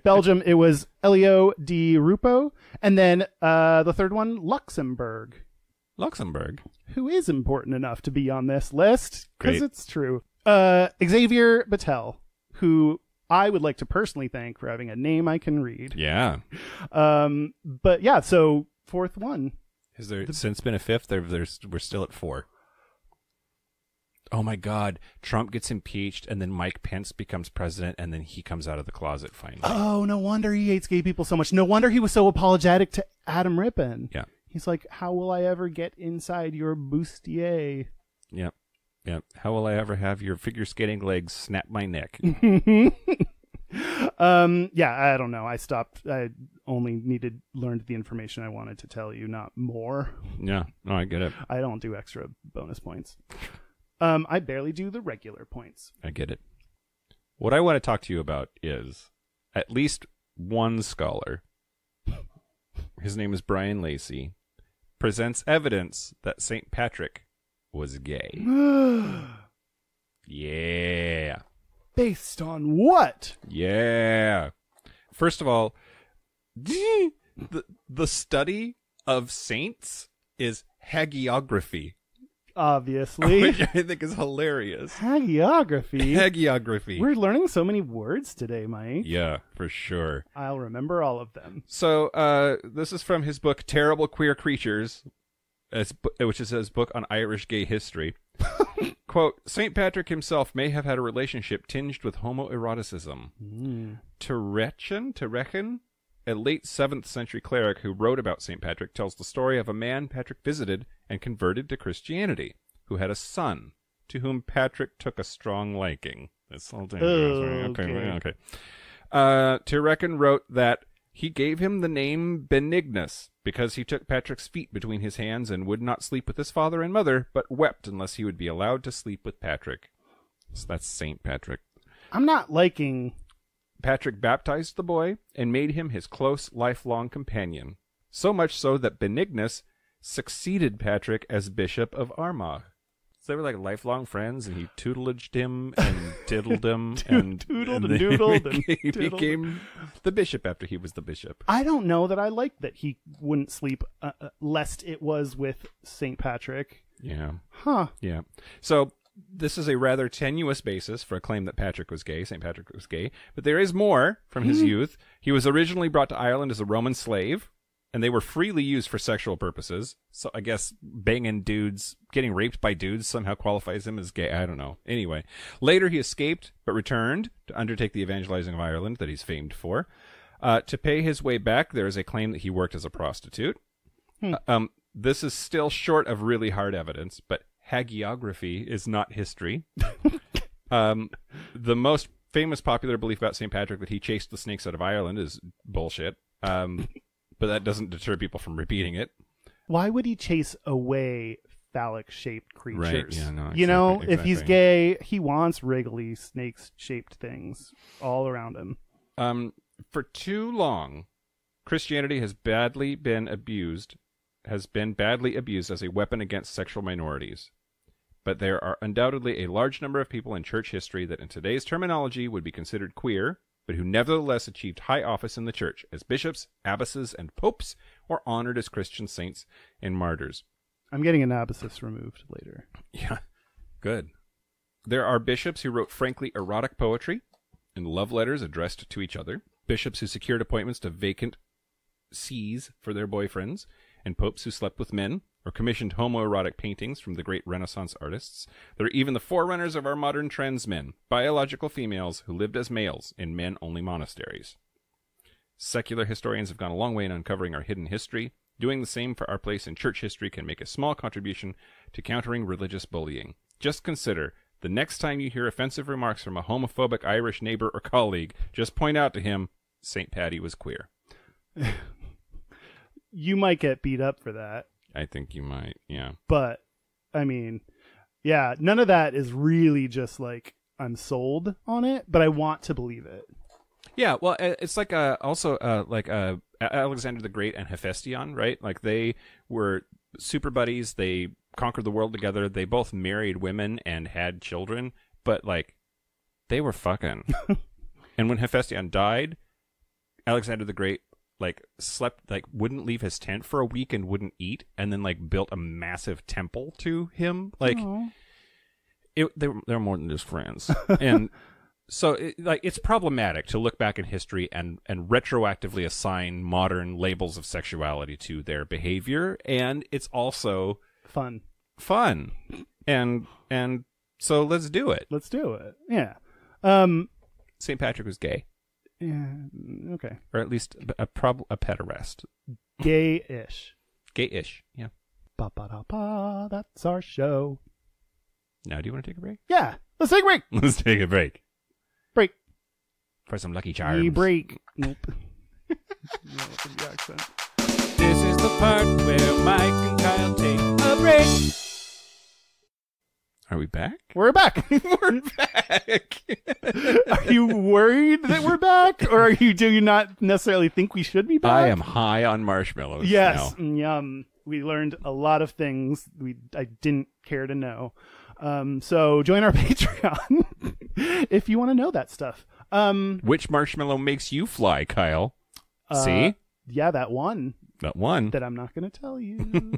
[SPEAKER 3] Belgium, it was Elio Di Rupo. And then the third one, Luxembourg,
[SPEAKER 2] Luxembourg.
[SPEAKER 3] who is important enough to be on this list because
[SPEAKER 2] Great.
[SPEAKER 3] it's true. Xavier Bettel, who I would like to personally thank for having a name I can read.
[SPEAKER 2] Yeah.
[SPEAKER 3] But yeah, so fourth one.
[SPEAKER 2] Has there since been a fifth? We're still at 4. Oh my God! Trump gets impeached, and then Mike Pence becomes president, and then he comes out of the closet finally.
[SPEAKER 3] Oh, no wonder he hates gay people so much. No wonder he was so apologetic to Adam Rippon.
[SPEAKER 2] Yeah.
[SPEAKER 3] He's like, how will I ever get inside your bustier?
[SPEAKER 2] Yep. Yep. How will I ever have your figure skating legs snap my neck?
[SPEAKER 3] Yeah, I don't know. I stopped. I only learned the information I wanted to tell you, not more.
[SPEAKER 2] Yeah. No, I get it.
[SPEAKER 3] I don't do extra bonus points. I barely do the regular points.
[SPEAKER 2] I get it. What I want to talk to you about is at least one scholar, his name is Brian Lacey, presents evidence that St. Patrick was gay. Yeah.
[SPEAKER 3] Based on what?
[SPEAKER 2] Yeah. First of all, the study of saints is hagiography,
[SPEAKER 3] Obviously.
[SPEAKER 2] which I think is hilarious.
[SPEAKER 3] Hagiography.
[SPEAKER 2] Hagiography.
[SPEAKER 3] We're learning so many words today, Mike.
[SPEAKER 2] Yeah, for sure.
[SPEAKER 3] I'll remember all of them.
[SPEAKER 2] So, this is from his book, Terrible Queer Creatures, which is his book on Irish gay history. Quote, St. Patrick himself may have had a relationship tinged with homoeroticism. Terechen, a late 7th century cleric who wrote about St. Patrick, tells the story of a man Patrick visited and converted to Christianity, who had a son to whom Patrick took a strong liking. That's all dangerous. Okay. Terechen wrote that he gave him the name Benignus because he took Patrick's feet between his hands and would not sleep with his father and mother, but wept unless he would be allowed to sleep with Patrick. So that's St. Patrick.
[SPEAKER 3] I'm not liking...
[SPEAKER 2] Patrick baptized the boy and made him his close, lifelong companion, so much so that Benignus succeeded Patrick as Bishop of Armagh. So they were like lifelong friends, and he tutelaged him and diddled him and
[SPEAKER 3] Toodled and
[SPEAKER 2] then
[SPEAKER 3] doodled and
[SPEAKER 2] he
[SPEAKER 3] diddled.
[SPEAKER 2] became the bishop after he was the bishop.
[SPEAKER 3] I don't know that I like that he wouldn't sleep lest it was with St. Patrick.
[SPEAKER 2] Yeah.
[SPEAKER 3] Huh.
[SPEAKER 2] Yeah. So this is a rather tenuous basis for a claim that Patrick was gay. St. Patrick was gay. But there is more from his youth. He was originally brought to Ireland as a Roman slave and they were freely used for sexual purposes. So I guess banging dudes, getting raped by dudes somehow qualifies him as gay. I don't know. Anyway, later he escaped, but returned to undertake the evangelizing of Ireland that he's famed for. To pay his way back, there is a claim that he worked as a prostitute. This is still short of really hard evidence, but hagiography is not history. The most famous popular belief about St. Patrick that he chased the snakes out of Ireland is bullshit. But that doesn't deter people from repeating it.
[SPEAKER 3] Why would he chase away phallic-shaped creatures?
[SPEAKER 2] Right, yeah, no,
[SPEAKER 3] you know,
[SPEAKER 2] exactly.
[SPEAKER 3] if he's gay, he wants wriggly, snake-shaped things all around him.
[SPEAKER 2] For too long, Christianity has badly been abused as a weapon against sexual minorities. But there are undoubtedly a large number of people in church history that in today's terminology would be considered queer, but who nevertheless achieved high office in the church as bishops, abbesses, and popes, or honored as Christian saints and martyrs.
[SPEAKER 3] I'm getting an abbesses removed later.
[SPEAKER 2] Yeah, good. There are bishops who wrote frankly erotic poetry and love letters addressed to each other, bishops who secured appointments to vacant sees for their boyfriends, and popes who slept with men or commissioned homoerotic paintings from the great Renaissance artists. There are even the forerunners of our modern trans men, biological females who lived as males in men-only monasteries. Secular historians have gone a long way in uncovering our hidden history. Doing the same for our place in church history can make a small contribution to countering religious bullying. Just consider, the next time you hear offensive remarks from a homophobic Irish neighbor or colleague, just point out to him, St. Paddy was queer.
[SPEAKER 3] You might get beat up for that.
[SPEAKER 2] I think you might, yeah.
[SPEAKER 3] But, I mean, yeah, none of that is really just like, I'm sold on it, but I want to believe it.
[SPEAKER 2] Yeah, well, it's like Alexander the Great and Hephaestion, right? Like, they were super buddies. They conquered the world together. They both married women and had children, but, like, they were fucking. And when Hephaestion died, Alexander the Great slept, wouldn't leave his tent for a week and wouldn't eat, and then built a massive temple to him. They were more than just friends. And so it's problematic to look back in history and retroactively assign modern labels of sexuality to their behavior, and it's also
[SPEAKER 3] fun.
[SPEAKER 2] And so let's do it.
[SPEAKER 3] Yeah.
[SPEAKER 2] St. Patrick was gay.
[SPEAKER 3] Yeah, okay.
[SPEAKER 2] Or at least a pederast.
[SPEAKER 3] Gayish.
[SPEAKER 2] Gayish, yeah.
[SPEAKER 3] Ba-ba-da-ba, that's our show.
[SPEAKER 2] Now, do you want to take a break?
[SPEAKER 3] Yeah, let's take a break.
[SPEAKER 2] Let's take a break.
[SPEAKER 3] Break.
[SPEAKER 2] For some Lucky Charms.
[SPEAKER 3] We break. Nope. No, the accent.
[SPEAKER 2] This is the part where Mike and Kyle take a break. Are we back?
[SPEAKER 3] We're back.
[SPEAKER 2] We're back.
[SPEAKER 3] Are you worried that we're back? Or do you not necessarily think we should be back?
[SPEAKER 2] I am high on marshmallows.
[SPEAKER 3] Yes.
[SPEAKER 2] Now.
[SPEAKER 3] Yum. We learned a lot of things I didn't care to know. So join our Patreon if you want to know that stuff.
[SPEAKER 2] Which marshmallow makes you fly, Kyle? See?
[SPEAKER 3] Yeah, that one.
[SPEAKER 2] That one.
[SPEAKER 3] That I'm not going to tell you.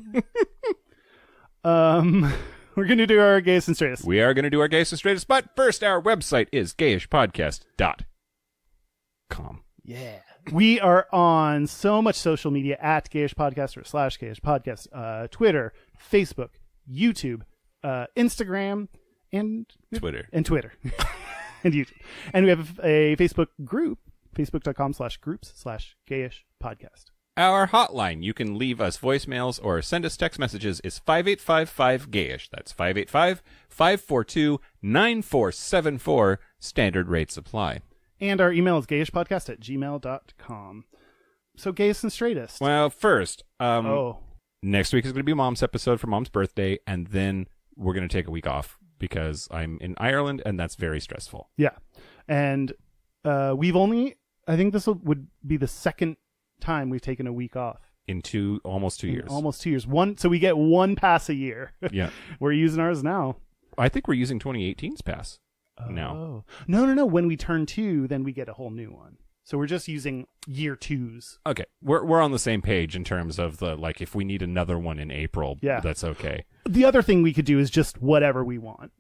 [SPEAKER 3] We're going to do our gayest and straightest.
[SPEAKER 2] We are going to do our gayest and straightest, but first our website is gayishpodcast.com.
[SPEAKER 3] Yeah. We are on so much social media at Gayish Podcast or / Gayish Podcast, Twitter, Facebook, YouTube, Instagram, and
[SPEAKER 2] Twitter.
[SPEAKER 3] And Twitter. And YouTube. And we have a Facebook group, facebook.com/groups/Gayish Podcast.
[SPEAKER 2] Our hotline, you can leave us voicemails or send us text messages, is 5855-GAYISH. That's 585-542-9474. Standard rates apply.
[SPEAKER 3] And our email is gayishpodcast@gmail.com. So gayest and straightest.
[SPEAKER 2] Well, first, next week is going to be Mom's episode for Mom's birthday, and then we're going to take a week off because I'm in Ireland, and that's very stressful.
[SPEAKER 3] Yeah. And we've only, I think this would be the second time we've taken a week off
[SPEAKER 2] in almost 2 years.
[SPEAKER 3] So we get one pass a year.
[SPEAKER 2] Yeah.
[SPEAKER 3] We're using ours now.
[SPEAKER 2] I think we're using 2018's pass now.
[SPEAKER 3] No. When we turn 2, then we get a whole new one. So we're just using year 2s.
[SPEAKER 2] Okay. We're on the same page in terms of if we need another one in April, that's okay.
[SPEAKER 3] The other thing we could do is just whatever we want.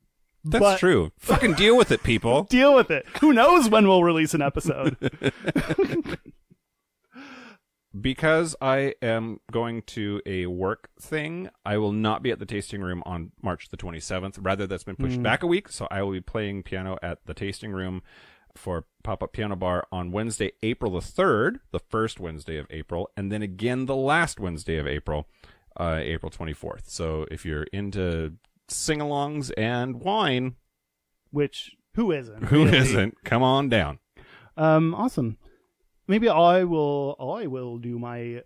[SPEAKER 2] That's true. Fucking deal with it, people.
[SPEAKER 3] Deal with it. Who knows when we'll release an episode?
[SPEAKER 2] because I am going to a work thing, I will not be at the tasting room on March the 27th. Rather, that's been pushed back a week, so I will be playing piano at the tasting room for Pop-Up Piano Bar on Wednesday, April the 3rd, the first Wednesday of April, and then again the last Wednesday of April, April 24th. So if you're into sing-alongs and wine...
[SPEAKER 3] Which, who isn't?
[SPEAKER 2] Who
[SPEAKER 3] really?
[SPEAKER 2] isn't? Come on down.
[SPEAKER 3] Awesome. Maybe I will do my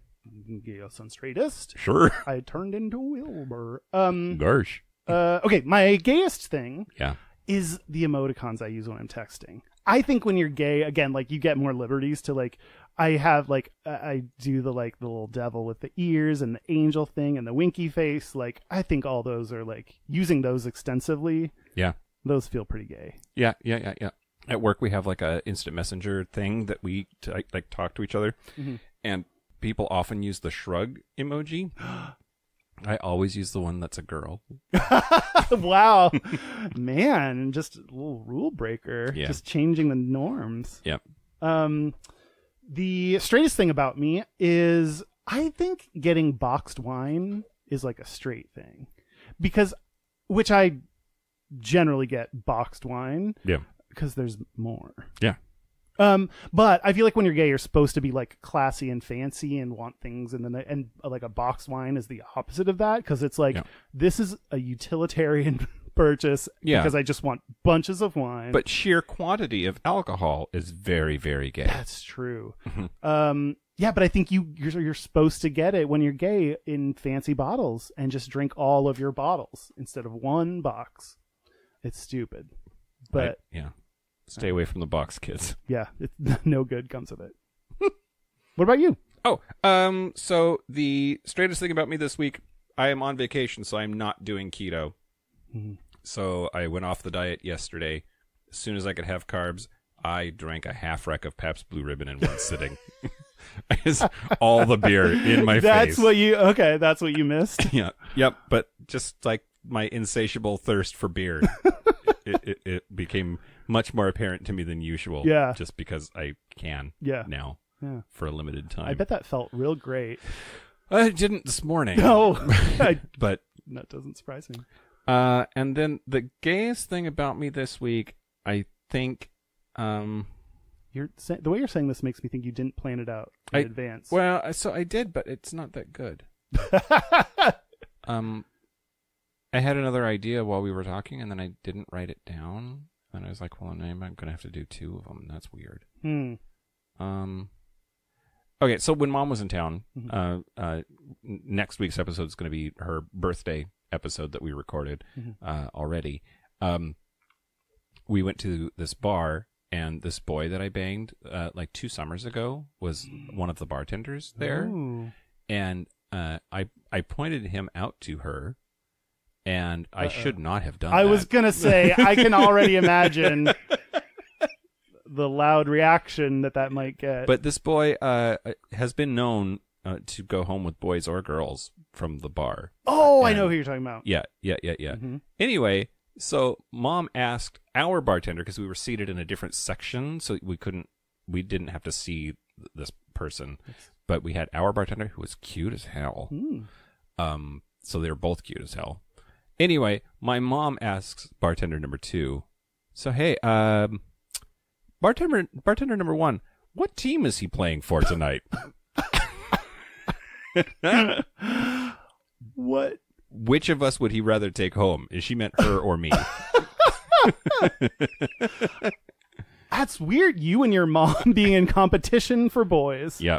[SPEAKER 3] gayest and straightest.
[SPEAKER 2] Sure.
[SPEAKER 3] I turned into Wilbur.
[SPEAKER 2] Gosh.
[SPEAKER 3] Okay, my gayest thing
[SPEAKER 2] Yeah.
[SPEAKER 3] is the emoticons I use when I'm texting. I think when you're gay, again, like you get more liberties to like, I have like, I do the like the little devil with the ears and the angel thing and the winky face. Like, I think all those are like using those extensively.
[SPEAKER 2] Yeah.
[SPEAKER 3] Those feel pretty gay.
[SPEAKER 2] Yeah. At work, we have like a instant messenger thing that we like talk to each other, and people often use the shrug emoji. I always use the one that's a girl.
[SPEAKER 3] Wow, man, just a little rule breaker.
[SPEAKER 2] Yeah.
[SPEAKER 3] Just changing the norms.
[SPEAKER 2] Yeah.
[SPEAKER 3] The straightest thing about me is I think getting boxed wine is like a straight thing, which I generally get boxed wine.
[SPEAKER 2] Yeah.
[SPEAKER 3] Because there's more.
[SPEAKER 2] Yeah.
[SPEAKER 3] But I feel like when you're gay, you're supposed to be like classy and fancy and want things, and like a box wine is the opposite of that, because it's like this is a utilitarian purchase because I just want bunches of wine.
[SPEAKER 2] But sheer quantity of alcohol is very, very gay.
[SPEAKER 3] That's true. Yeah, but I think you're supposed to get it when you're gay in fancy bottles and just drink all of your bottles instead of one box. It's stupid. But
[SPEAKER 2] stay away from the box, kids.
[SPEAKER 3] Yeah, no good comes of it. What about you?
[SPEAKER 2] Oh, so the straightest thing about me this week, I am on vacation, so I'm not doing keto. So I went off the diet yesterday. As soon as I could have carbs, I drank a half rack of Pabst Blue Ribbon in one sitting. It's all the beer in my face.
[SPEAKER 3] That's what you missed?
[SPEAKER 2] Yeah. Yep. But just like my insatiable thirst for beer, it became much more apparent to me than usual.
[SPEAKER 3] Yeah.
[SPEAKER 2] Just because I can now for a limited time.
[SPEAKER 3] I bet that felt real great.
[SPEAKER 2] I didn't this morning.
[SPEAKER 3] No.
[SPEAKER 2] But
[SPEAKER 3] that doesn't surprise me.
[SPEAKER 2] And then the gayest thing about me this week, I think,
[SPEAKER 3] the way you're saying this makes me think you didn't plan it out in advance.
[SPEAKER 2] Well, so I did, but it's not that good. I had another idea while we were talking, and then I didn't write it down. And I was like, well, I'm going to have to do two of them. That's weird. Okay, so when Mom was in town, next week's episode is going to be her birthday episode that we recorded already. We went to this bar, and this boy that I banged like 2 summers ago was one of the bartenders there.
[SPEAKER 3] Ooh.
[SPEAKER 2] And I pointed him out to her, and I should not have done that.
[SPEAKER 3] I was going to say, I can already imagine the loud reaction that might get.
[SPEAKER 2] But this boy has been known to go home with boys or girls from the bar.
[SPEAKER 3] Oh, I know who you're talking about.
[SPEAKER 2] Yeah. Anyway, so Mom asked our bartender, because we were seated in a different section, so we didn't have to see this person, but we had our bartender who was cute as hell. So they were both cute as hell. Anyway, my mom asks bartender number 2, so hey, bartender number 1, what team is he playing for tonight?
[SPEAKER 3] What?
[SPEAKER 2] Which of us would he rather take home? And she meant her or me.
[SPEAKER 3] That's weird. You and your mom being in competition for boys.
[SPEAKER 2] Yeah.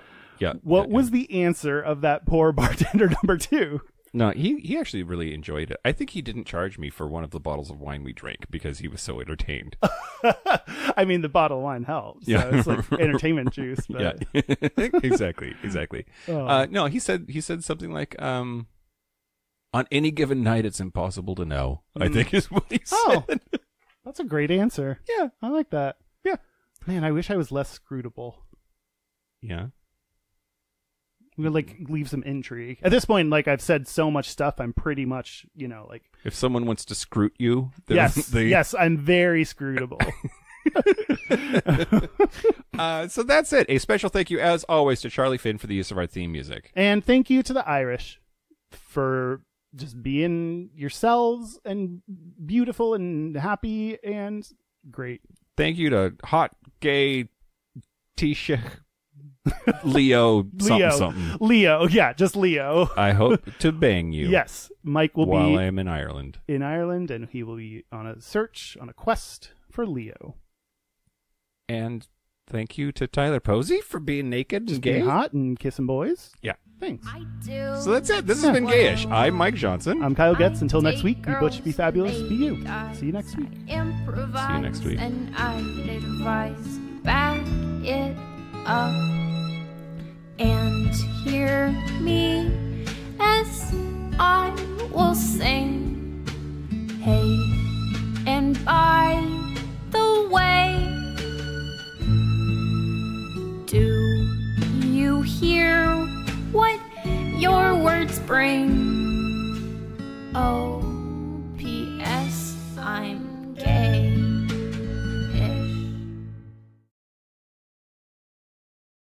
[SPEAKER 3] What was the answer of that poor bartender number 2?
[SPEAKER 2] No, he actually really enjoyed it. I think he didn't charge me for one of the bottles of wine we drank because he was so entertained.
[SPEAKER 3] I mean, the bottle of wine helps. So it's like entertainment juice. But...
[SPEAKER 2] Yeah, exactly.
[SPEAKER 3] Oh.
[SPEAKER 2] No, he said something like, on any given night, it's impossible to know, I think is what he said.
[SPEAKER 3] Oh, that's a great answer.
[SPEAKER 2] Yeah.
[SPEAKER 3] I like that.
[SPEAKER 2] Yeah.
[SPEAKER 3] Man, I wish I was less scrutable.
[SPEAKER 2] Yeah.
[SPEAKER 3] I'm gonna leave some intrigue. At this point, I've said so much stuff, I'm pretty much,
[SPEAKER 2] If someone wants to scrut you,
[SPEAKER 3] yes, I'm very scrutable.
[SPEAKER 2] So that's it. A special thank you, as always, to Charlie Finn for the use of our theme music.
[SPEAKER 3] And thank you to the Irish for just being yourselves and beautiful and happy and great.
[SPEAKER 2] Thank you to hot, gay, Tisha, Leo, something.
[SPEAKER 3] Leo, yeah, just Leo.
[SPEAKER 2] I hope to bang you.
[SPEAKER 3] Yes, Mike will
[SPEAKER 2] while
[SPEAKER 3] be
[SPEAKER 2] I am in Ireland.
[SPEAKER 3] And he will be on a quest for Leo.
[SPEAKER 2] And thank you to Tyler Posey for being naked and gay.
[SPEAKER 3] Being hot and kissing boys.
[SPEAKER 2] Yeah.
[SPEAKER 3] Thanks.
[SPEAKER 1] I do.
[SPEAKER 2] So that's it. This has been Gayish. I'm Mike Johnson.
[SPEAKER 3] I'm Kyle Getz. Until next week, be butch, be fabulous, be you. See you next week.
[SPEAKER 1] Improvise,
[SPEAKER 2] See you next week.
[SPEAKER 1] And I'd advise you back it up and hear me as I will sing. Hey, and by the way, do you hear what your words bring? Oh,